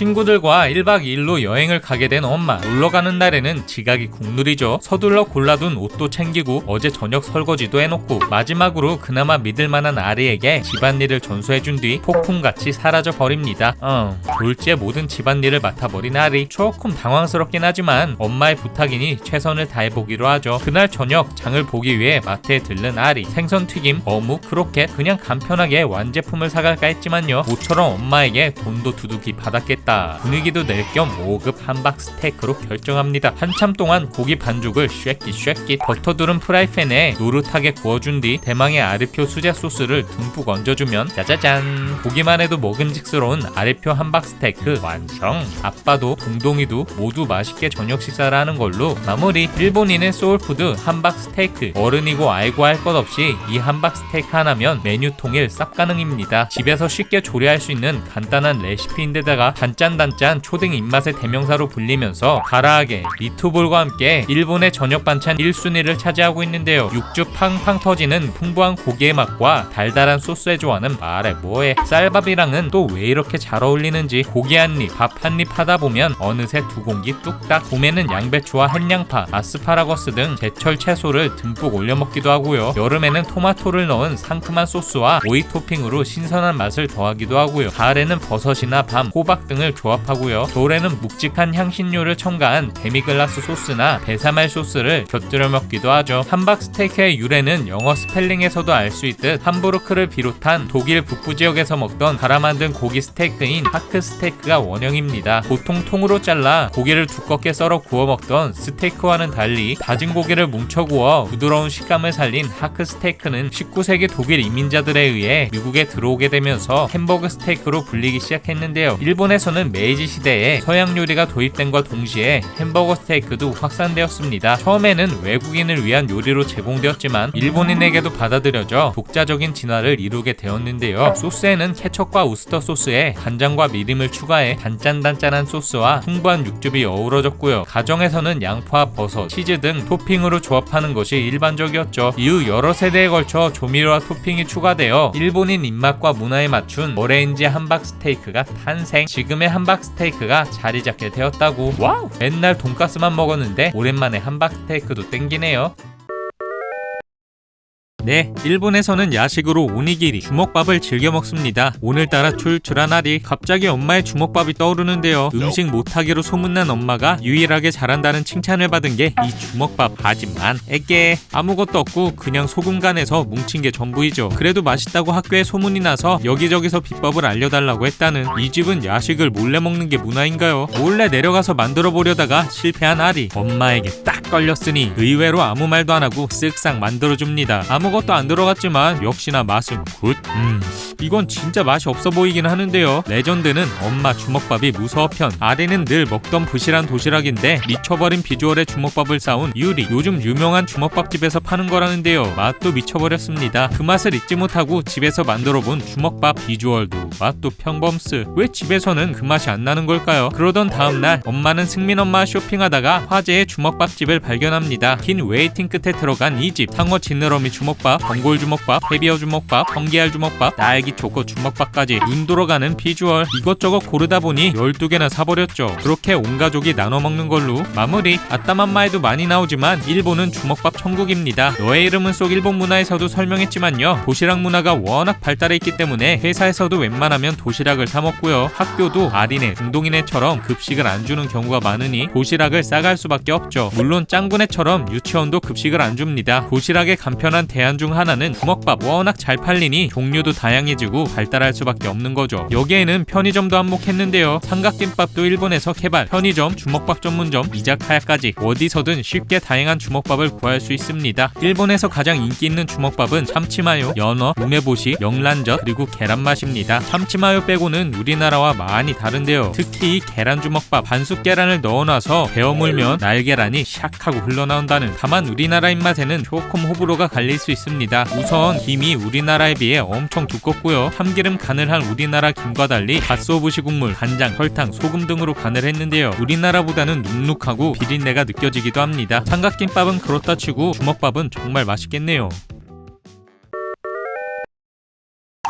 친구들과 1박 2일로 여행을 가게 된 엄마. 놀러가는 날에는 지각이 국룰이죠. 서둘러 골라둔 옷도 챙기고 어제 저녁 설거지도 해놓고 마지막으로 그나마 믿을만한 아리에게 집안일을 전수해준 뒤 폭풍같이 사라져버립니다. 졸지에 모든 집안일을 맡아버린 아리. 조금 당황스럽긴 하지만 엄마의 부탁이니 최선을 다해보기로 하죠. 그날 저녁 장을 보기 위해 마트에 들른 아리. 생선튀김, 어묵, 크로켓 그냥 간편하게 완제품을 사갈까 했지만요. 모처럼 엄마에게 돈도 두둑이 받았겠다. 분위기도 낼 겸 5급 함박 스테이크로 결정합니다. 한참 동안 고기 반죽을 쉐끼 버터 두른 프라이팬에 노릇하게 구워준 뒤 대망의 아리표 수제 소스를 듬뿍 얹어주면 짜자잔, 보기만 해도 먹음직스러운 아리표 함박 스테이크 완성. 아빠도 동동이도 모두 맛있게 저녁 식사를 하는 걸로 마무리. 일본인의 소울푸드 함박 스테이크. 어른이고 아이고 할 것 없이 이 함박 스테이크 하나면 메뉴 통일 쌉 가능입니다. 집에서 쉽게 조리할 수 있는 간단한 레시피인데다가 단짠 초딩 입맛의 대명사로 불리면서 가라아게, 미트볼과 함께 일본의 저녁 반찬 1순위를 차지하고 있는데요. 육즙 팡팡 터지는 풍부한 고기의 맛과 달달한 소스의 조화는 말해 뭐해. 쌀밥이랑은 또 왜 이렇게 잘 어울리는지 고기 한입, 밥 한입 하다 보면 어느새 두 공기 뚝딱. 봄에는 양배추와 햇양파, 아스파라거스 등 제철 채소를 듬뿍 올려 먹기도 하고요. 여름에는 토마토를 넣은 상큼한 소스와 오이 토핑으로 신선한 맛을 더하기도 하고요. 가을에는 버섯이나 밤, 호박 등을 조합하고요. 겨울에는 묵직한 향신료를 첨가한 데미글라스 소스나 베사말 소스를 곁들여 먹기도 하죠. 함박 스테이크의 유래는 영어 스펠링에서도 알 수 있듯 함부르크를 비롯한 독일 북부 지역에서 먹던 갈아 만든 고기 스테이크인 하크 스테이크가 원형입니다. 보통 통으로 잘라 고기를 두껍게 썰어 구워 먹던 스테이크와는 달리 다진 고기를 뭉쳐 구워 부드러운 식감을 살린 하크 스테이크는 19세기 독일 이민자들에 의해 미국에 들어오게 되면서 햄버거 스테이크로 불리기 시작했는데요. 일본에서는 메이지 시대에 서양 요리가 도입된과 동시에 햄버거 스테이크도 확산되었습니다. 처음에는 외국인을 위한 요리로 제공되었지만 일본인에게도 받아들여져 독자적인 진화를 이루게 되었는데요. 소스에는 케첩과 우스터 소스에 간장과 미림을 추가해 단짠단짠한 소스와 풍부한 육즙이 어우러졌고요. 가정에서는 양파, 버섯, 치즈 등 토핑으로 조합하는 것이 일반적이었죠. 이후 여러 세대에 걸쳐 조미료와 토핑이 추가되어 일본인 입맛과 문화에 맞춘 오렌지 함박 스테이크가 탄생. 지금의 함박 스테이크가 자리 잡게 되었다고. 와우! 맨날 돈가스만 먹었는데 오랜만에 함박 스테이크도 땡기네요. 네, 일본에서는 야식으로 오니기리, 주먹밥을 즐겨 먹습니다. 오늘따라 출출한 아리. 갑자기 엄마의 주먹밥이 떠오르는데요. 음식 못하기로 소문난 엄마가 유일하게 잘한다는 칭찬을 받은 게 이 주먹밥. 하지만 에게 아무것도 없고 그냥 소금 간에서 뭉친 게 전부이죠. 그래도 맛있다고 학교에 소문이 나서 여기저기서 비법을 알려달라고 했다는. 이 집은 야식을 몰래 먹는 게 문화인가요? 몰래 내려가서 만들어 보려다가 실패한 아리. 엄마에게 딱 걸렸으니 의외로 아무 말도 안 하고 쓱싹 만들어줍니다. 아무것도 안 들어갔지만 역시나 맛은 굿. 이건 진짜 맛이 없어 보이긴 하는데요. 레전드는 엄마 주먹밥이 무서워편. 아리는 늘 먹던 부실한 도시락인데 미쳐버린 비주얼의 주먹밥을 싸운 유리. 요즘 유명한 주먹밥집에서 파는 거라는데요. 맛도 미쳐버렸습니다. 그 맛을 잊지 못하고 집에서 만들어본 주먹밥. 비주얼도 맛도 평범스. 왜 집에서는 그 맛이 안 나는 걸까요? 그러던 다음날 엄마는 승민 엄마와 쇼핑하다가 화제의 주먹밥집을 발견합니다. 긴 웨이팅 끝에 들어간 이 집. 상어 지느러미 주먹밥, 전골 주먹밥, 해비어 주먹밥, 성게알 주먹밥, 딸기 초코 주먹밥까지 눈 돌아가는 비주얼. 이것저것 고르다 보니 12개나 사버렸죠. 그렇게 온 가족이 나눠 먹는 걸로 마무리. 아따맘마에도 많이 나오지만 일본은 주먹밥 천국입니다. 너의 이름은 속 일본 문화에서도 설명했지만요. 도시락 문화가 워낙 발달해 있기 때문에 회사에서도 웬만하면 도시락을 사 먹고요. 학교도 아리네, 중동이네처럼 급식을 안 주는 경우가 많으니 도시락을 싸갈 수밖에 없죠. 물론 짱구네처럼 유치원도 급식을 안 줍니다. 도시락의 간편한 대안 중 하나는 주먹밥. 워낙 잘 팔리니 종류도 다양해지고 발달할 수밖에 없는 거죠. 여기에는 편의점도 한몫했는데요. 삼각김밥도 일본에서 개발, 편의점, 주먹밥 전문점, 이자카야까지 어디서든 쉽게 다양한 주먹밥을 구할 수 있습니다. 일본에서 가장 인기 있는 주먹밥은 참치마요, 연어, 우메보시, 명란젓, 그리고 계란맛입니다. 참치마요 빼고는 우리나라와 많이 다른데요. 특히 이 계란주먹밥, 반숙 계란을 넣어놔서 베어 물면 날계란이 샥 하고 흘러나온다는. 다만 우리나라 입맛에는 조금 호불호가 갈릴 수 있습니다. 우선 김이 우리나라에 비해 엄청 두껍고요. 참기름 간을 한 우리나라 김과 달리 갓소부시 국물, 간장, 설탕, 소금 등으로 간을 했는데요. 우리나라보다는 눅눅하고 비린내가 느껴지기도 합니다. 삼각김밥은 그렇다 치고 주먹밥은 정말 맛있겠네요.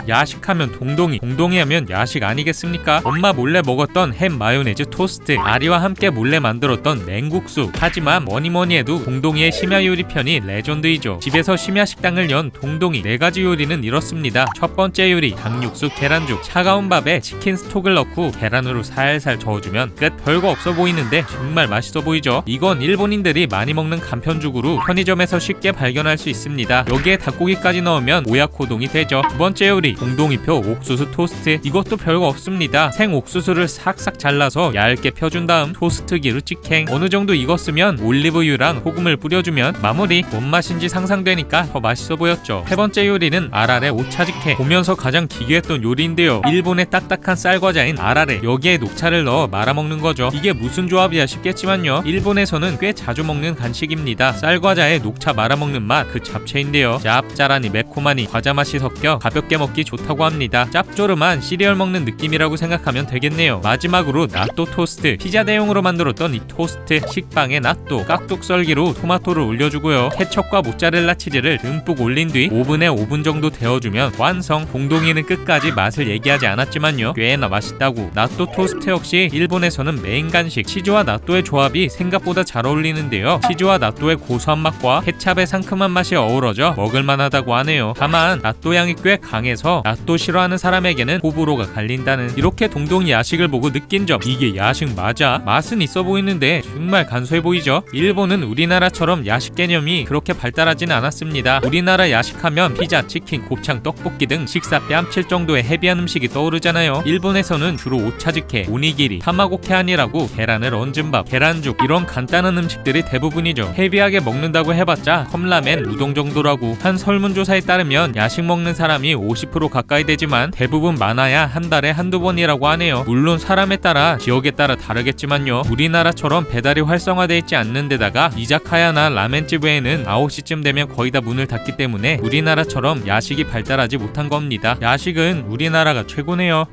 야식하면 동동이, 동동이 하면 야식 아니겠습니까? 엄마 몰래 먹었던 햄 마요네즈 토스트, 아리와 함께 몰래 만들었던 냉국수. 하지만 뭐니뭐니 해도 동동이의 심야 요리 편이 레전드이죠. 집에서 심야 식당을 연 동동이. 4가지 요리는 이렇습니다. 첫 번째 요리, 닭육수 계란죽. 차가운 밥에 치킨 스톡을 넣고 계란으로 살살 저어주면 끝. 별거 없어 보이는데 정말 맛있어 보이죠. 이건 일본인들이 많이 먹는 간편죽으로 편의점에서 쉽게 발견할 수 있습니다. 여기에 닭고기까지 넣으면 오야코동이 되죠. 두 번째 요리, 동동이표 옥수수 토스트. 이것도 별거 없습니다. 생 옥수수를 싹싹 잘라서 얇게 펴준 다음 토스트기로 직행. 어느 정도 익었으면 올리브유랑 소금을 뿌려주면 마무리. 뭔 맛인지 상상되니까 더 맛있어 보였죠. 세 번째 요리는 아라레 오차즈케. 보면서 가장 기괴했던 요리인데요. 일본의 딱딱한 쌀과자인 아라레, 여기에 녹차를 넣어 말아먹는 거죠. 이게 무슨 조합이야 싶겠지만요, 일본에서는 꽤 자주 먹는 간식입니다. 쌀과자에 녹차 말아먹는 맛 그 잡채인데요. 짭짤하니 매콤하니 과자 맛이 섞여 가볍게 먹기 좋다고 합니다. 짭조름한 시리얼 먹는 느낌이라고 생각하면 되겠네요. 마지막으로 나또 토스트. 피자 대용으로 만들었던 이 토스트, 식빵에 나또 깍둑 썰기로 토마토를 올려주고요. 케첩과 모짜렐라 치즈를 듬뿍 올린 뒤 오븐에 5분 정도 데워주면 완성. 동동이는 끝까지 맛을 얘기하지 않았지만요, 꽤나 맛있다고. 나또 토스트 역시 일본에서는 메인 간식. 치즈와 나또의 조합이 생각보다 잘 어울리는데요. 치즈와 나또의 고소한 맛과 케찹의 상큼한 맛이 어우러져 먹을만하다고 하네요. 다만 나또 향이 꽤 강해서 나또 싫어하는 사람에게는 호불호가 갈린다는. 이렇게 동동이 야식을 보고 느낀 점, 이게 야식 맞아? 맛은 있어 보이는데 정말 간소해 보이죠? 일본은 우리나라처럼 야식 개념이 그렇게 발달하진 않았습니다. 우리나라 야식하면 피자, 치킨, 곱창, 떡볶이 등 식사 뺨칠 정도의 헤비한 음식이 떠오르잖아요. 일본에서는 주로 오차즈케, 오니기리, 타마고케안이라고 계란을 얹은 밥, 계란죽, 이런 간단한 음식들이 대부분이죠. 헤비하게 먹는다고 해봤자 컵라멘, 우동 정도라고. 한 설문조사에 따르면 야식 먹는 사람이 50% 가까이 되지만 대부분 많아야 한 달에 한두 번이라고 하네요. 물론 사람에 따라, 지역에 따라 다르겠지만요, 우리나라처럼 배달이 활성화되어 있지 않는 데다가 이자카야나 라멘집 외에는 9시쯤 되면 거의 다 문을 닫기 때문에 우리나라처럼 야식이 발달하지 못한 겁니다. 야식은 우리나라가 최고네요.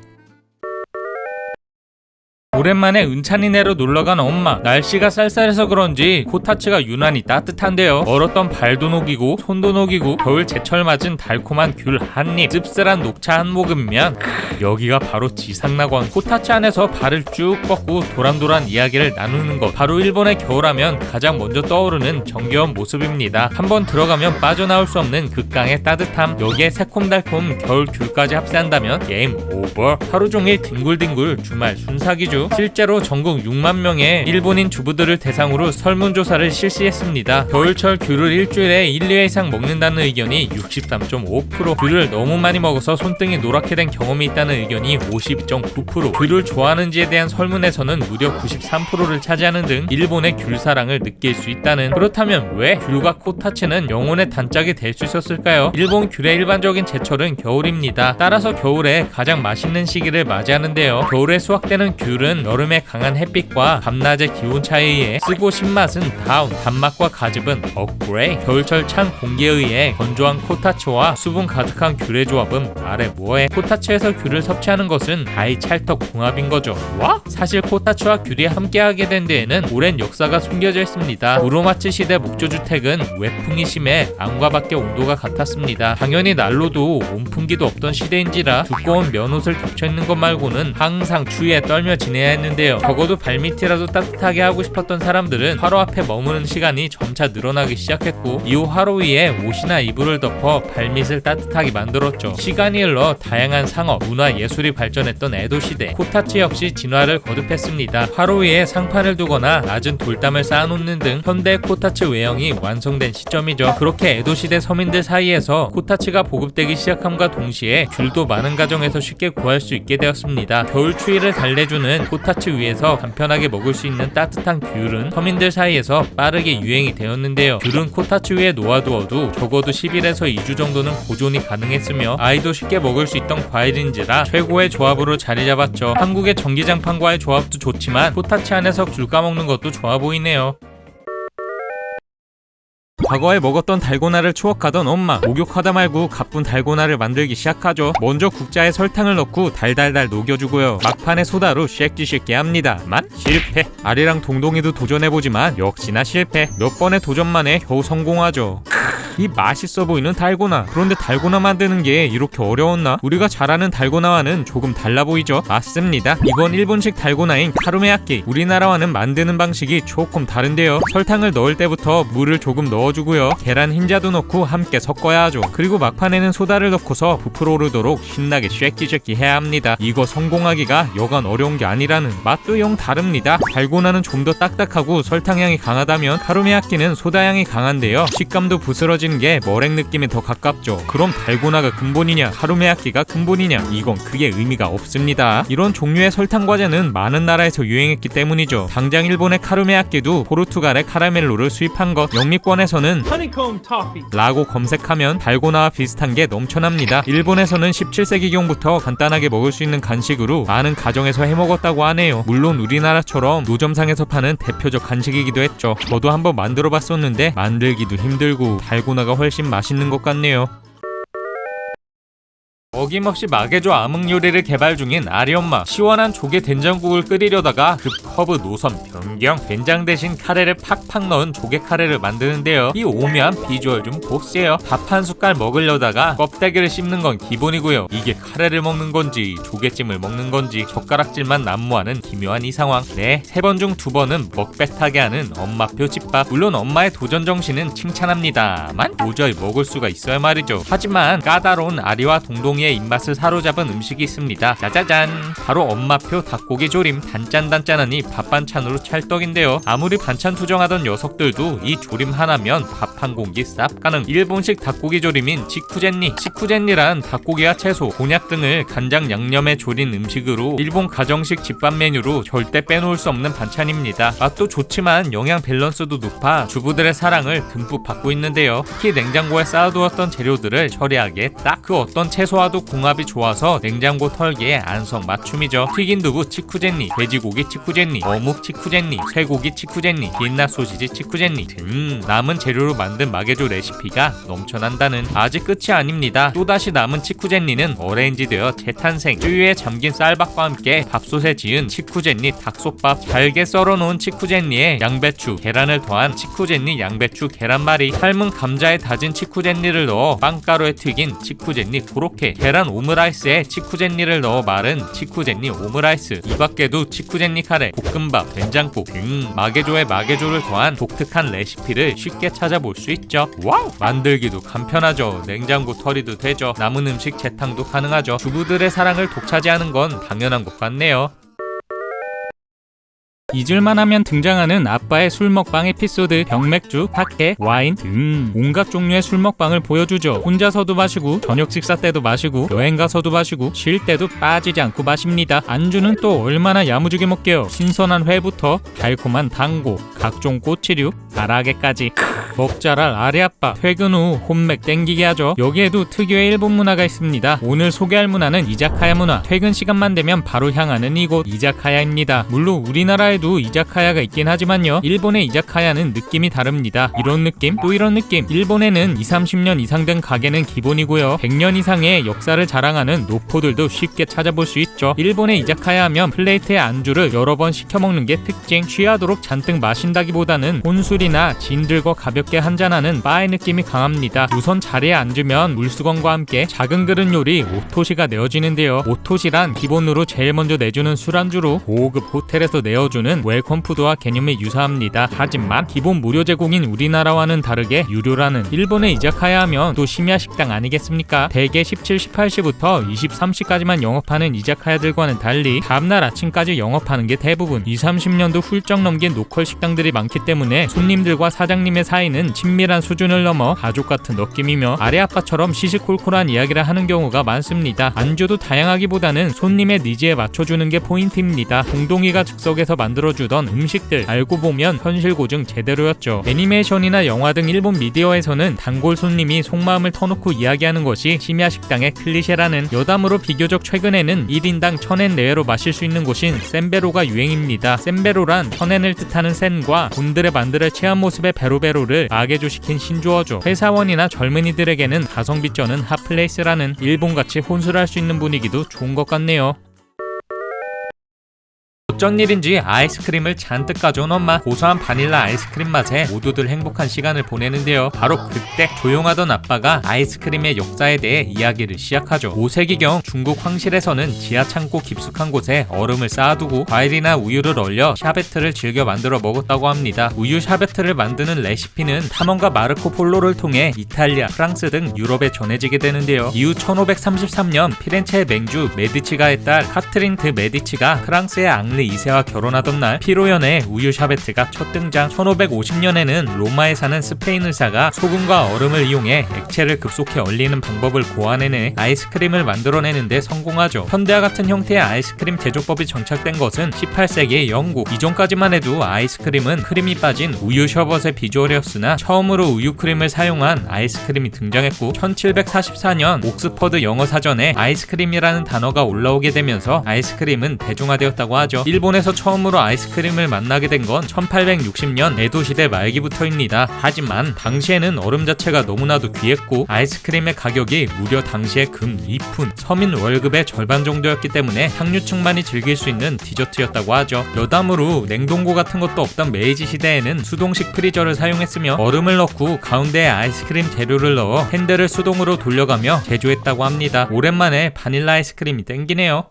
오랜만에 은찬이네로 놀러간 엄마. 날씨가 쌀쌀해서 그런지 코타츠가 유난히 따뜻한데요. 얼었던 발도 녹이고 손도 녹이고 겨울 제철 맞은 달콤한 귤 한입, 씁쓸한 녹차 한 모금면 여기가 바로 지상낙원. 코타츠 안에서 발을 쭉 뻗고 도란도란 이야기를 나누는 것, 바로 일본의 겨울하면 가장 먼저 떠오르는 정겨운 모습입니다. 한번 들어가면 빠져나올 수 없는 극강의 따뜻함, 여기에 새콤달콤 겨울 귤까지 합세한다면 게임 오버. 하루종일 뒹굴뒹굴 주말 순삭이죠. 실제로 전국 6만 명의 일본인 주부들을 대상으로 설문조사를 실시했습니다. 겨울철 귤을 일주일에 1, 2회 이상 먹는다는 의견이 63.5%, 귤을 너무 많이 먹어서 손등이 노랗게 된 경험이 있다는 의견이 52.9%, 귤을 좋아하는지에 대한 설문에서는 무려 93%를 차지하는 등 일본의 귤 사랑을 느낄 수 있다는. 그렇다면 왜 귤과 코타츠는 영혼의 단짝이 될 수 있었을까요? 일본 귤의 일반적인 제철은 겨울입니다. 따라서 겨울에 가장 맛있는 시기를 맞이하는데요. 겨울에 수확되는 귤은 여름의 강한 햇빛과 밤낮의 기온 차이에 쓰고 신맛은 다운, 단맛과 가즙은 업그레이. 겨울철 찬 공기에 의해 건조한 코타츠와 수분 가득한 귤의 조합은 말해 뭐해. 코타츠에서 귤을 섭취하는 것은 다이 찰떡 궁합인 거죠. 와? 사실 코타츠와 귤이 함께하게 된 데에는 오랜 역사가 숨겨져 있습니다. 우로마치 시대 목조주택은 외풍이 심해 안과 밖의 온도가 같았습니다. 당연히 난로도 온풍기도 없던 시대인지라 두꺼운 면옷을 겹쳐있는 것 말고는 항상 추위에 떨며 지내야 했는데요. 적어도 발밑이라도 따뜻하게 하고 싶었던 사람들은 화로 앞에 머무는 시간이 점차 늘어나기 시작했고, 이후 화로 위에 옷이나 이불을 덮어 발밑을 따뜻하게 만들었죠. 시간이 흘러 다양한 상업, 문화, 예술이 발전했던 에도시대, 코타츠 역시 진화를 거듭했습니다. 화로 위에 상판을 두거나 낮은 돌담을 쌓아놓는 등 현대 코타츠 외형이 완성된 시점이죠. 그렇게 에도시대 서민들 사이에서 코타츠가 보급되기 시작함과 동시에 귤도 많은 가정에서 쉽게 구할 수 있게 되었습니다. 겨울 추위를 달래주는 코타츠 위에서 간편하게 먹을 수 있는 따뜻한 귤은 서민들 사이에서 빠르게 유행이 되었는데요. 귤은 코타츠 위에 놓아두어도 적어도 10일에서 2주 정도는 보존이 가능했으며 아이도 쉽게 먹을 수 있던 과일인지라 최고의 조합으로 자리 잡았죠. 한국의 전기장판과의 조합도 좋지만 코타츠 안에서 귤 까먹는 것도 좋아 보이네요. 과거에 먹었던 달고나를 추억하던 엄마. 목욕하다 말고 가쁜 달고나를 만들기 시작하죠. 먼저 국자에 설탕을 넣고 달달달 녹여주고요. 막판에 소다로 쉐끼쉐끼 합니다만 실패. 아리랑 동동이도 도전해보지만 역시나 실패. 몇 번의 도전 만에 겨우 성공하죠. 이 맛있어 보이는 달고나. 그런데 달고나 만드는 게 이렇게 어려웠나? 우리가 잘 아는 달고나와는 조금 달라 보이죠? 맞습니다. 이건 일본식 달고나인 카루메야끼. 우리나라와는 만드는 방식이 조금 다른데요. 설탕을 넣을 때부터 물을 조금 넣어주고요. 계란 흰자도 넣고 함께 섞어야 하죠. 그리고 막판에는 소다를 넣고서 부풀어 오르도록 신나게 쉐끼쉐끼 해야 합니다. 이거 성공하기가 여간 어려운 게 아니라는. 맛도 영 다릅니다. 달고나는 좀 더 딱딱하고 설탕향이 강하다면 카루메야끼는 소다향이 강한데요. 식감도 부스러지는 게 머랭 느낌에 더 가깝죠. 그럼 달고나가 근본이냐 카루메야끼가 근본이냐, 이건 크게 의미가 없습니다. 이런 종류의 설탕 과자는 많은 나라에서 유행했기 때문이죠. 당장 일본의 카루메야끼도 포르투갈의 카라멜로를 수입한 것. 영미권에서는 Honeycomb toffee 라고 검색하면 달고나와 비슷한 게 넘쳐납니다. 일본에서는 17세기경부터 간단하게 먹을 수 있는 간식으로 많은 가정에서 해먹었다고 하네요. 물론 우리나라처럼 노점상에서 파는 대표적 간식이기도 했죠. 저도 한번 만들어 봤었는데 만들기도 힘들고 달고나가 훨씬 맛있는 것 같네요. 어김없이 마개조 암흑 요리를 개발 중인 아리엄마. 시원한 조개 된장국을 끓이려다가 급 커브 노선 변경. 된장 대신 카레를 팍팍 넣은 조개 카레를 만드는데요. 이 오묘한 비주얼 좀 보세요. 밥 한 숟갈 먹으려다가 껍데기를 씹는 건 기본이고요. 이게 카레를 먹는 건지 조개찜을 먹는 건지 젓가락질만 난무하는 기묘한 이 상황. 네, 3번 중 2번은 먹배타게 하는 엄마표 집밥. 물론 엄마의 도전 정신은 칭찬합니다만 도저히 먹을 수가 있어야 말이죠. 하지만 까다로운 아리와 동동이의 입맛을 사로잡은 음식이 있습니다. 짜자잔! 바로 엄마표 닭고기 조림. 단짠단짠하니 밥반찬으로 찰떡인데요. 아무리 반찬 투정하던 녀석들도 이 조림 하나면 밥 한 공기 쌉 가능. 일본식 닭고기 조림인 치쿠젠니. 치쿠젠니란 닭고기와 채소, 곤약 등을 간장 양념에 조린 음식으로 일본 가정식 집밥 메뉴로 절대 빼놓을 수 없는 반찬입니다. 맛도 좋지만 영양 밸런스도 높아 주부들의 사랑을 듬뿍 받고 있는데요. 특히 냉장고에 쌓아두었던 재료들을 처리하기에 딱 그 어떤 채소와도 궁합이 좋아서 냉장고 털기에 안성맞춤이죠. 튀긴 두부 치쿠젠니, 돼지고기 치쿠젠니, 어묵 치쿠젠니, 쇠고기 치쿠젠니, 비엔나 소시지 치쿠젠니 등 남은 재료로 만든 마개조 레시피가 넘쳐난다는. 아직 끝이 아닙니다. 또다시 남은 치쿠젠니는 어레인지되어 재탄생. 쯔유에 잠긴 쌀밥과 함께 밥솥에 지은 치쿠젠니 닭솥밥, 잘게 썰어놓은 치쿠젠니에 양배추, 계란을 더한 치쿠젠니 양배추 계란말이, 삶은 감자에 다진 치쿠젠니를 넣어 빵가루에 튀긴 치쿠젠니 고로케, 계란 오므라이스에 치쿠젠니를 넣어 마른 치쿠젠니 오므라이스. 이 밖에도 치쿠젠니 카레, 볶음밥, 된장국 등 마개조에 마개조를 더한 독특한 레시피를 쉽게 찾아볼 수 있죠. 와우! 만들기도 간편하죠. 냉장고 털이도 되죠. 남은 음식 재탕도 가능하죠. 주부들의 사랑을 독차지하는 건 당연한 것 같네요. 잊을만 하면 등장하는 아빠의 술 먹방 에피소드. 병맥주, 사케, 와인 등 온갖 종류의 술 먹방을 보여주죠. 혼자서도 마시고 저녁 식사 때도 마시고 여행 가서도 마시고 쉴 때도 빠지지 않고 마십니다. 안주는 또 얼마나 야무지게 먹게요. 신선한 회부터 달콤한 당고, 각종 꼬치류, 가라아게까지. 먹자랄 아리아빠. 퇴근 후 혼맥 땡기게 하죠. 여기에도 특유의 일본 문화가 있습니다. 오늘 소개할 문화는 이자카야 문화. 퇴근 시간만 되면 바로 향하는 이곳 이자카야입니다. 물론 우리나라에도 이자카야가 있긴 하지만요, 일본의 이자카야는 느낌이 다릅니다. 이런 느낌 또 이런 느낌. 일본에는 20-30년 이상 된 가게는 기본이고요, 100년 이상의 역사를 자랑하는 노포들도 쉽게 찾아볼 수 있죠. 일본의 이자카야 하면 플레이트에 안주를 여러 번 시켜 먹는 게 특징. 취하도록 잔뜩 마신다기보다는 혼술이나 지인들과 가볍게 한잔하는 바의 느낌이 강합니다. 우선 자리에 앉으면 물수건과 함께 작은 그릇 요리 오토시가 내어지는데요. 오토시란 기본으로 제일 먼저 내주는 술안주로 고급 호텔에서 내어주는 웰컴푸드와 개념이 유사합니다. 하지만 기본 무료 제공인 우리나라와는 다르게 유료라는. 일본의 이자카야 하면 또 심야 식당 아니겠습니까? 대개 17, 18시부터 23시까지만 영업하는 이자카야들과는 달리 다음날 아침까지 영업하는 게 대부분. 20-30년도 훌쩍 넘긴 로컬 식당들이 많기 때문에 손님들과 사장님의 사이는 친밀한 수준을 넘어 가족 같은 느낌이며 아래아빠처럼 시시콜콜한 이야기를 하는 경우가 많습니다. 안주도 다양하기보다는 손님의 니즈에 맞춰주는 게 포인트입니다. 동동이가 즉석에서 만들어주던 음식들, 알고 보면 현실 고증 제대로였죠. 애니메이션이나 영화 등 일본 미디어에서는 단골 손님이 속마음을 터놓고 이야기하는 것이 심야 식당의 클리셰라는. 여담으로 비교적 최근에는 1인당 1000엔 내외로 마실 수 있는 곳인 센베로가 유행입니다. 센베로란 1000엔을 뜻하는 센과 곤드레 만드레 체한 모습의 베로베로를 마개조시킨 신조어죠. 회사원이나 젊은이들에게는 가성비 쩌는 핫플레이스라는. 일본같이 혼술할 수 있는 분위기도 좋은 것 같네요. 어쩐 일인지 아이스크림을 잔뜩 가져온 엄마. 고소한 바닐라 아이스크림 맛에 모두들 행복한 시간을 보내는데요. 바로 그때 조용하던 아빠가 아이스크림의 역사에 대해 이야기를 시작하죠. 5세기경 중국 황실에서는 지하 창고 깊숙한 곳에 얼음을 쌓아두고 과일이나 우유를 얼려 샤베트를 즐겨 만들어 먹었다고 합니다. 우유 샤베트를 만드는 레시피는 탐험가 마르코 폴로를 통해 이탈리아, 프랑스 등 유럽에 전해지게 되는데요. 이후 1533년 피렌체의 맹주 메디치가의 딸 카트린 드 메디치가 프랑스의 앙리 2세와 결혼하던 날 피로연의 우유 샤베트가 첫 등장. 1550년에는 로마에 사는 스페인 의사가 소금과 얼음을 이용해 액체를 급속히 얼리는 방법을 고안해내 아이스크림을 만들어내는데 성공하죠. 현대와 같은 형태의 아이스크림 제조법이 정착된 것은 18세기의 영국. 이전까지만 해도 아이스크림은 크림이 빠진 우유 셔벗의 비주얼이었으나 처음으로 우유 크림을 사용한 아이스크림이 등장했고 1744년 옥스퍼드 영어 사전에 아이스크림이라는 단어가 올라오게 되면서 아이스크림은 대중화되었다고 하죠. 일본에서 처음으로 아이스크림을 만나게 된 건 1860년 에도 시대 말기부터입니다. 하지만 당시에는 얼음 자체가 너무나도 귀했고 아이스크림의 가격이 무려 당시에 금 2푼, 서민 월급의 절반 정도였기 때문에 상류층만이 즐길 수 있는 디저트였다고 하죠. 여담으로 냉동고 같은 것도 없던 메이지 시대에는 수동식 프리저를 사용했으며 얼음을 넣고 가운데에 아이스크림 재료를 넣어 핸들을 수동으로 돌려가며 제조했다고 합니다. 오랜만에 바닐라 아이스크림이 땡기네요.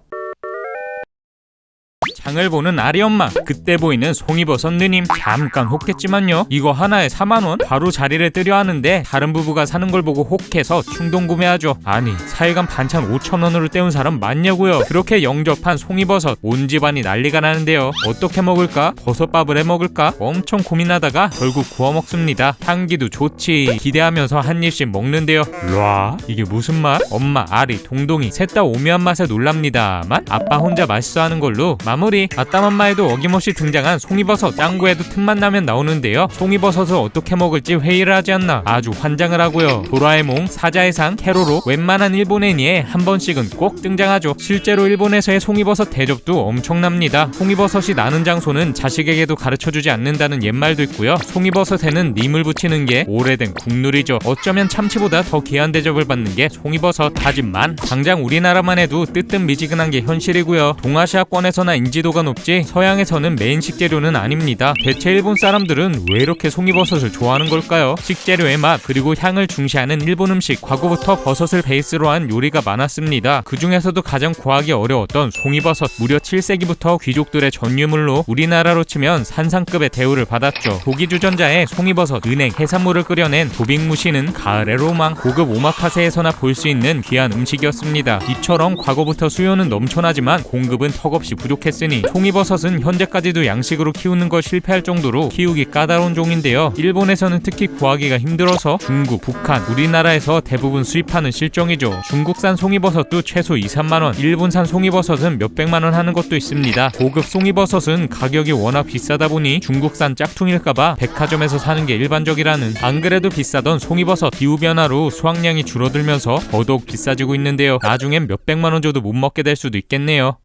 장을 보는 아리 엄마. 그때 보이는 송이버섯 누님. 잠깐 혹했지만요. 이거 하나에 4만원? 바로 자리를 뜨려 하는데 다른 부부가 사는 걸 보고 혹해서 충동 구매하죠. 아니, 4일간 반찬 5,000원으로 때운 사람 맞냐고요. 그렇게 영접한 송이버섯. 온 집안이 난리가 나는데요. 어떻게 먹을까? 버섯밥을 해 먹을까? 엄청 고민하다가 결국 구워 먹습니다. 향기도 좋지. 기대하면서 한 입씩 먹는데요. 와, 이게 무슨 맛? 엄마, 아리, 동동이 셋 다 오묘한 맛에 놀랍니다만 아빠 혼자 맛있어하는 걸로 마무리. 아따맘마에도 어김없이 등장한 송이버섯. 짱구에도 틈만 나면 나오는데요. 송이버섯을 어떻게 먹을지 회의를 하지 않나 아주 환장을 하고요. 도라에몽, 사자의 상, 캐로로 웬만한 일본 애니에 한 번씩은 꼭 등장하죠. 실제로 일본에서의 송이버섯 대접도 엄청납니다. 송이버섯이 나는 장소는 자식에게도 가르쳐주지 않는다는 옛말도 있고요. 송이버섯에는 님을 붙이는 게 오래된 국룰이죠. 어쩌면 참치보다 더 귀한 대접을 받는 게 송이버섯. 하지만 당장 우리나라만 해도 뜨뜻미지근한 게 현실이고요. 동아시아권에서나 인지도가 높지 서양에서는 메인 식재료는 아닙니다. 대체 일본 사람들은 왜 이렇게 송이버섯을 좋아하는 걸까요? 식재료의 맛 그리고 향을 중시하는 일본 음식. 과거부터 버섯을 베이스로 한 요리가 많았습니다. 그 중에서도 가장 구하기 어려웠던 송이버섯. 무려 7세기부터 귀족들의 전유물로 우리나라로 치면 산상급의 대우를 받았죠. 고기주전자에 송이버섯, 은행, 해산물을 끓여낸 도빅무시는 가을의 로망. 고급 오마카세에서나 볼 수 있는 귀한 음식이었습니다. 이처럼 과거부터 수요는 넘쳐나지만 공급은 턱없이 부족했으니 송이버섯은 현재까지도 양식으로 키우는 걸 실패할 정도로 키우기 까다로운 종인데요. 일본에서는 특히 구하기가 힘들어서 중국, 북한, 우리나라에서 대부분 수입하는 실정이죠. 중국산 송이버섯도 최소 2-3만원, 일본산 송이버섯은 몇백만원 하는 것도 있습니다. 고급 송이버섯은 가격이 워낙 비싸다 보니 중국산 짝퉁일까봐 백화점에서 사는 게 일반적이라는. 안 그래도 비싸던 송이버섯 기후변화로 수확량이 줄어들면서 더더욱 비싸지고 있는데요. 나중엔 몇백만원 줘도 못 먹게 될 수도 있겠네요.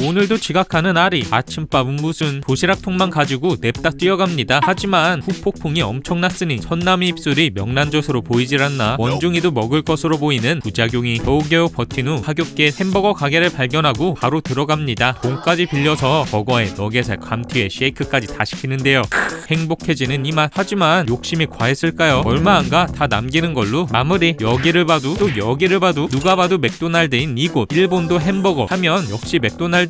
오늘도 지각하는 아리. 아침밥은 무슨 도시락통만 가지고 냅다 뛰어갑니다. 하지만 후폭풍이 엄청났으니 선남의 입술이 명란젓으로 보이질 않나 원중이도 먹을 것으로 보이는 부작용이. 겨우겨우 버틴 후 하굣길 햄버거 가게를 발견하고 바로 들어갑니다. 돈까지 빌려서 버거에 너겟에 감튀에 쉐이크까지 다 시키는데요. 행복해지는 이 맛. 하지만 욕심이 과했을까요? 얼마 안가 다 남기는 걸로 마무리. 여기를 봐도 또 여기를 봐도 누가 봐도 맥도날드인 이곳. 일본도 햄버거 하면 역시 맥도날드입니다.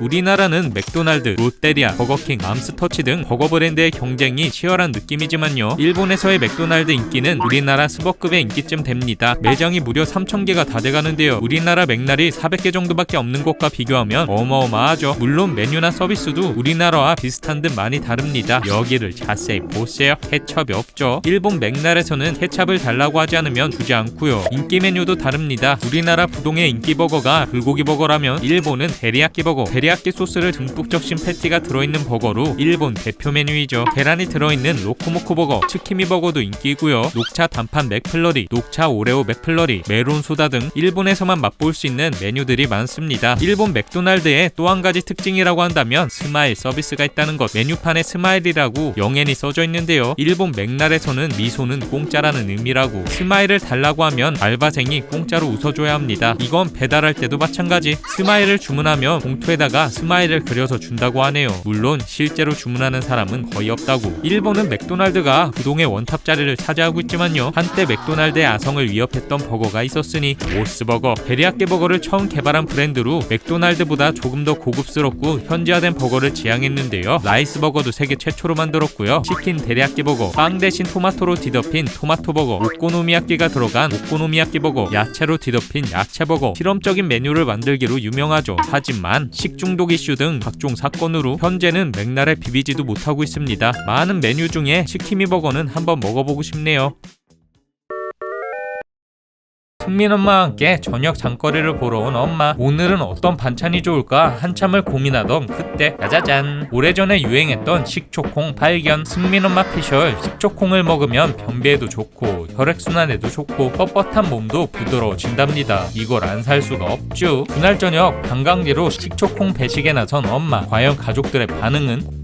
우리나라는 맥도날드, 롯데리아, 버거킹, 맘스터치 등 버거 브랜드의 경쟁이 치열한 느낌이지만요. 일본에서의 맥도날드 인기는 우리나라 스벅급의 인기쯤 됩니다. 매장이 무려 3,000개가 다 돼가는데요. 우리나라 맥날이 400개 정도밖에 없는 것과 비교하면 어마어마하죠. 물론 메뉴나 서비스도 우리나라와 비슷한 듯 많이 다릅니다. 여기를 자세히 보세요. 케첩이 없죠. 일본 맥날에서는 케첩을 달라고 하지 않으면 주지 않고요. 인기 메뉴도 다릅니다. 우리나라 부동의 인기 버거가 불고기 버거라면 일본은 데리야끼 버거. 데리야끼 소스를 듬뿍 적신 패티가 들어있는 버거로 일본 대표 메뉴이죠. 계란이 들어있는 로코모코 버거, 츠키미 버거도 인기이고요. 녹차 단판 맥플러리, 녹차 오레오 맥플러리, 메론 소다 등 일본에서만 맛볼 수 있는 메뉴들이 많습니다. 일본 맥도날드의 또 한 가지 특징이라고 한다면 스마일 서비스가 있다는 것. 메뉴판에 스마일이라고 영앤이 써져 있는데요. 일본 맥날에서는 미소는 공짜라는 의미라고. 스마일을 달라고 하면 알바생이 공짜로 웃어줘야 합니다. 이건 배달할 때도 마찬가지. 스마일을 주문하면 봉투에다가 스마일을 그려서 준다고 하네요. 물론 실제로 주문하는 사람은 거의 없다고. 일본은 맥도날드가 부동의 원탑 자리를 차지하고 있지만요, 한때 맥도날드의 아성을 위협했던 버거가 있었으니 모스버거, 데리야끼 버거를 처음 개발한 브랜드로 맥도날드보다 조금 더 고급스럽고 현지화된 버거를 지향했는데요. 라이스 버거도 세계 최초로 만들었고요. 치킨 데리야끼 버거, 빵 대신 토마토로 뒤덮인 토마토 버거, 오코노미야끼가 들어간 오코노미야끼 버거, 야채로 뒤덮인 야채 버거, 실험적인 메뉴를 만들기로 유명하죠. 하지만 식중독 이슈 등 각종 사건으로 현재는 맥날에 비비지도 못하고 있습니다. 많은 메뉴 중에 시키미 버거는 한번 먹어보고 싶네요. 승민 엄마와 함께 저녁 장거리를 보러 온 엄마. 오늘은 어떤 반찬이 좋을까 한참을 고민하던 그때 짜자잔, 오래전에 유행했던 식초콩 발견. 승민 엄마 피셜 식초콩을 먹으면 변비에도 좋고 혈액순환에도 좋고 뻣뻣한 몸도 부드러워진답니다. 이걸 안 살 수가 없죠. 그날 저녁 관광지로 식초콩 배식에 나선 엄마. 과연 가족들의 반응은?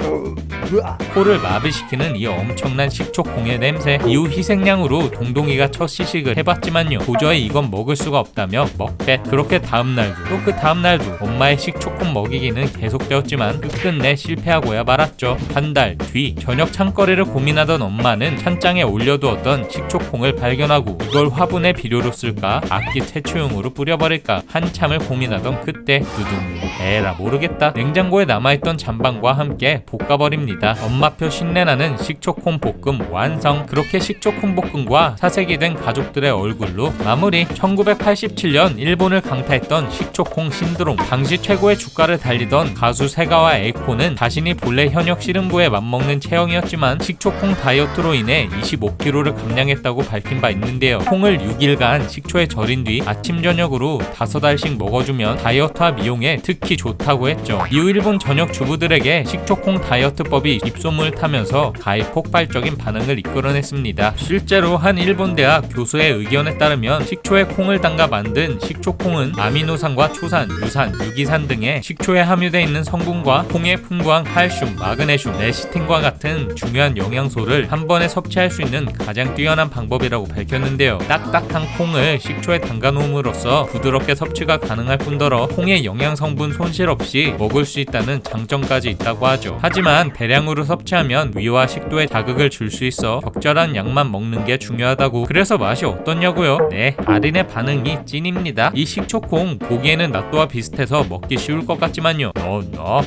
코를 마비시키는 이 엄청난 식초콩의 냄새. 이후 희생양으로 동동이가 첫 시식을 해봤지만요, 도저히 이건 먹을 수가 없다며 먹배. 그렇게 다음날도 또 그 다음날도 엄마의 식초콩 먹이기는 계속되었지만 끝끝내 실패하고야 말았죠. 한 달 뒤 저녁 찬거리를 고민하던 엄마는 찬장에 올려두었던 식초콩을 발견하고 이걸 화분에 비료로 쓸까 악기 퇴초용으로 뿌려버릴까 한참을 고민하던 그때 두둥, 에라 모르겠다. 냉장고에 남아있던 잔반과 함께 볶아버립니다. 엄마표 신내나는 식초콩 볶음 완성. 그렇게 식초콩 볶음과 사색이 된 가족들의 얼굴로 마무리. 1987년 일본을 강타했던 식초콩 신드롬. 당시 최고의 주가를 달리던 가수 세가와 에이코는 자신이 본래 현역 씨름부에 맞먹는 체형이었지만 식초콩 다이어트로 인해 25kg를 감량했다고 밝힌 바 있는데요. 콩을 6일간 식초에 절인 뒤 아침 저녁으로 5알씩 먹어주면 다이어트와 미용에 특히 좋다고 했죠. 이후 일본 전역 주부들에게 식초콩 다이어트법이 입소문을 타면서 가히 폭발적인 반응을 이끌어냈습니다. 실제로 한 일본 대학 교수의 의견에 따르면 식초에 콩을 담가 만든 식초콩은 아미노산과 초산, 유산, 유기산 등의 식초에 함유되어 있는 성분과 콩에 풍부한 칼슘, 마그네슘, 레시틴과 같은 중요한 영양소를 한 번에 섭취할 수 있는 가장 뛰어난 방법이라고 밝혔는데요. 딱딱한 콩을 식초에 담가 놓음으로써 부드럽게 섭취가 가능할 뿐더러 콩의 영양 성분 손실 없이 먹을 수 있다는 장점까지 있다고 하죠. 하지만 대량으로 섭취하면 위와 식도에 자극을 줄 수 있어 적절한 양만 먹는 게 중요하다고. 그래서 맛이 어떻냐고요? 네, 아린의 반응이 찐입니다. 이 식초콩 보기에는 낫또와 비슷해서 먹기 쉬울 것 같지만요,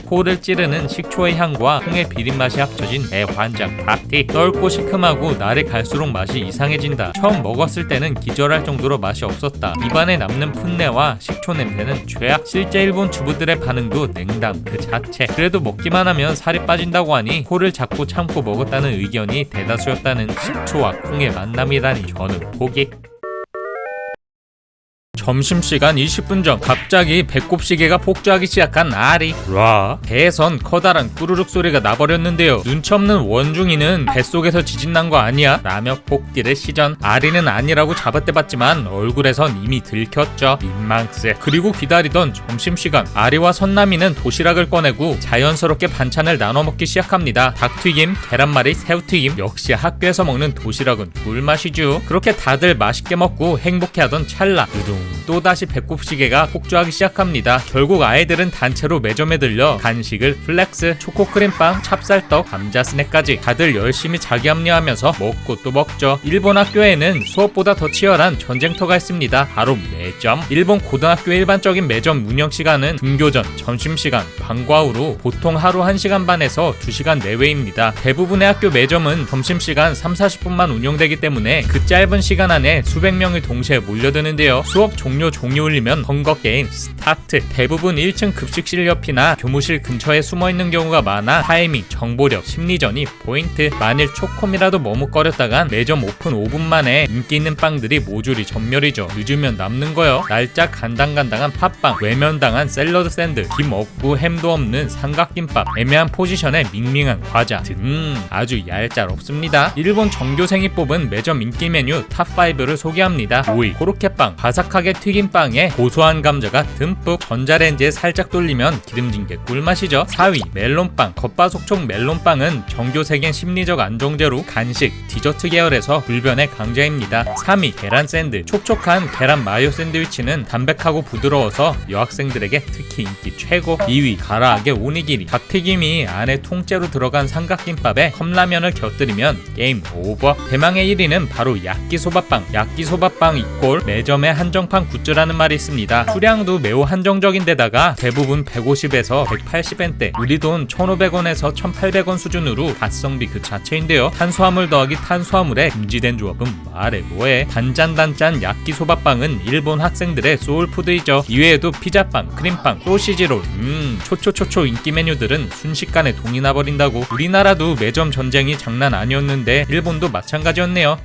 코를 찌르는 식초의 향과 콩의 비린맛이 합쳐진 대환장 파티. 떫고 시큼하고 날이 갈수록 맛이 이상해진다. 처음 먹었을 때는 기절할 정도로 맛이 없었다. 입안에 남는 풋내와 식초 냄새는 최악. 실제 일본 주부들의 반응도 냉담 그 자체. 그래도 먹기만 하면 살이 빠진다고 하니 코를 잡고 참고 먹었다는 의견이 대다수였다는 식초와 콩의 만남이라니 저는 포기. 점심시간 20분 전 갑자기 배꼽시계가 폭주하기 시작한 아리. 배에선 커다란 꾸르륵 소리가 나버렸는데요. 눈치 없는 원중이는 뱃속에서 지진난 거 아니야? 라며 폭기를 시전. 아리는 아니라고 잡아떼봤지만 얼굴에선 이미 들켰죠. 민망세. 그리고 기다리던 점심시간, 아리와 선남이는 도시락을 꺼내고 자연스럽게 반찬을 나눠 먹기 시작합니다. 닭튀김, 계란말이, 새우튀김. 역시 학교에서 먹는 도시락은 꿀맛이죠. 그렇게 다들 맛있게 먹고 행복해하던 찰나, 또다시 배꼽시계가 폭주하기 시작합니다. 결국 아이들은 단체로 매점에 들려 간식을 플렉스, 초코크림빵, 찹쌀떡, 감자 스낵까지 다들 열심히 자기 합리하면서 먹고 또 먹죠. 일본 학교에는 수업보다 더 치열한 전쟁터가 있습니다. 바로 매점. 일본 고등학교의 일반적인 매점 운영시간은 등교전, 점심시간, 방과 후로 보통 하루 1시간 반에서 2시간 내외입니다. 대부분의 학교 매점은 점심시간 3-40분만 운영되기 때문에 그 짧은 시간 안에 수백 명이 동시에 몰려드는데요. 수업 종료 울리면 헝거 게임 스타트. 대부분 1층 급식실 옆이나 교무실 근처에 숨어있는 경우가 많아 타이밍, 정보력, 심리전이 포인트. 만일 초콤이라도 머뭇거렸다간 매점 오픈 5분 만에 인기 있는 빵들이 모조리 전멸이죠. 늦으면 남는 거요. 날짜 간당간당한 팥빵, 외면당한 샐러드 샌드, 김 없고 햄도 없는 삼각김밥, 애매한 포지션에 밍밍한 과자 등 아주 얄짤없습니다. 일본 전교생이 뽑은 매점 인기 메뉴 탑5를 소개합니다. 5위 코로케빵, 바삭하게 튀긴 빵에 고소한 감자가 듬뿍, 전자레인지에 살짝 돌리면 기름진 게 꿀맛이죠. 4위 멜론빵, 겉바속촉 멜론빵은 전교생의 심리적 안정제로 간식, 디저트 계열에서 불변의 강자입니다. 3위 계란 샌드, 촉촉한 계란 마요 샌드 샌드위치는 담백하고 부드러워서 여학생들에게 특히 인기 최고. 2위 가라아게 오니기리. 닭튀김이 안에 통째로 들어간 삼각김밥에 컵라면을 곁들이면 게임 오버. 대망의 1위는 바로 야끼소바빵. 야끼소바빵 이꼴 매점의 한정판 굿즈라는 말이 있습니다. 수량도 매우 한정적인데다가 대부분 150에서 180엔대, 우리 돈 1,500원에서 1,800원 수준으로 가성비 그 자체인데요. 탄수화물 더하기 탄수화물에 금지된 조합은 말해 뭐해. 단짠단짠 야끼소바빵은 일본 학생들의 소울푸드이죠. 이외에도 피자빵, 크림빵, 소시지롤, 초초초초 인기 메뉴들은 순식간에 동이 나버린다고. 우리나라도 매점 전쟁이 장난 아니었는데 일본도 마찬가지였네요.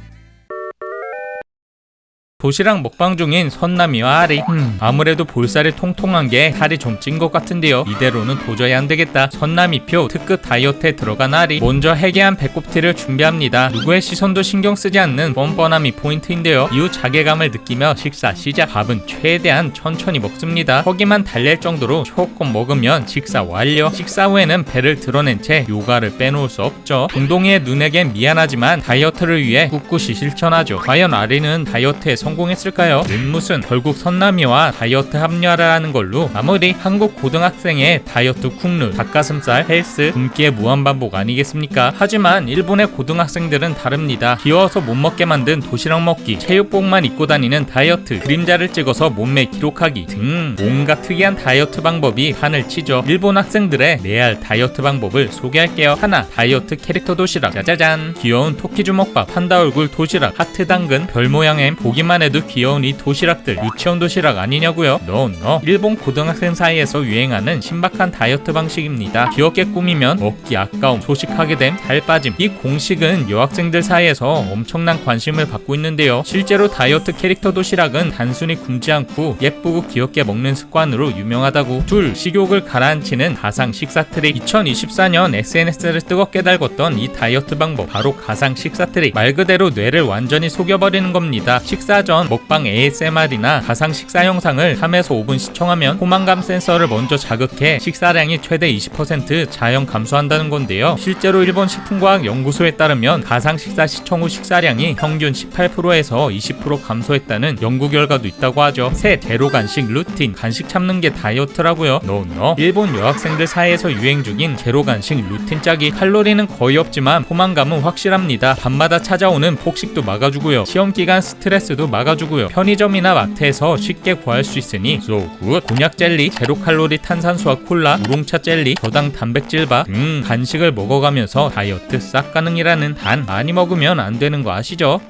도시락 먹방 중인 선남이와 아리. 아무래도 볼살이 통통한 게 살이 좀 찐 것 같은데요. 이대로는 도저히 안 되겠다. 선남이표 특급 다이어트에 들어간 아리. 먼저 해계한 배꼽티를 준비합니다. 누구의 시선도 신경 쓰지 않는 뻔뻔함이 포인트인데요. 이후 자괴감을 느끼며 식사 시작. 밥은 최대한 천천히 먹습니다. 허기만 달랠 정도로 조금 먹으면 식사 완료. 식사 후에는 배를 드러낸 채 요가를 빼놓을 수 없죠. 동동이의 눈에겐 미안하지만 다이어트를 위해 꿋꿋이 실천하죠. 과연 아리는 다이어트에 성공했을까요? 무슨 결국 선남이와 다이어트 합류하라 하는 걸로 마무리. 한국 고등학생의 다이어트 쿵룰, 닭가슴살, 헬스, 굶기의 무한반복 아니겠습니까? 하지만 일본의 고등학생들은 다릅니다. 귀여워서 못 먹게 만든 도시락 먹기, 체육복만 입고 다니는 다이어트, 그림자를 찍어서 몸매 기록하기 등 온갖 특이한 다이어트 방법이 판을 치죠. 일본 학생들의 레알 다이어트 방법을 소개할게요. 하나, 다이어트 캐릭터 도시락. 짜자잔. 귀여운 토끼 주먹밥, 판다 얼굴 도시락, 하트 당근, 별 모양의 보기만 해도 귀여운 이 도시락들 유치원 도시락 아니냐고요? No. 일본 고등학생 사이에서 유행하는 신박한 다이어트 방식입니다. 귀엽게 꾸미면 먹기 아까움, 소식하게 됨, 살 빠짐. 이 공식은 여학생들 사이에서 엄청난 관심을 받고 있는데요. 실제로 다이어트 캐릭터 도시락은 단순히 굶지 않고 예쁘고 귀엽게 먹는 습관으로 유명하다고. 둘, 식욕을 가라앉히는 가상 식사 트릭. 2024년 SNS를 뜨겁게 달궜던 이 다이어트 방법, 바로 가상 식사 트릭. 말 그대로 뇌를 완전히 속여버리는 겁니다. 식사 전 먹방 ASMR이나 가상 식사 영상을 3에서 5분 시청하면 포만감 센서를 먼저 자극해 식사량이 최대 20% 자연 감소한다는 건데요. 실제로 일본 식품과학 연구소에 따르면 가상 식사 시청 후 식사량이 평균 18%에서 20% 감소했다는 연구 결과도 있다고 하죠. 셋, 제로 간식 루틴. 간식 참는 게 다이어트라고요? No. 일본 여학생들 사이에서 유행 중인 제로 간식 루틴 짜기. 칼로리는 거의 없지만 포만감은 확실합니다. 밤마다 찾아오는 폭식도 막아주고요. 시험 기간 스트레스도 막아주고요. 편의점이나 마트에서 쉽게 구할 수 있으니 so good. 곤약 젤리, 제로 칼로리 탄산수와 콜라, 우롱차 젤리, 저당 단백질바 등 간식을 먹어가면서 다이어트 싹 가능이라는. 단 많이 먹으면 안 되는 거 아시죠?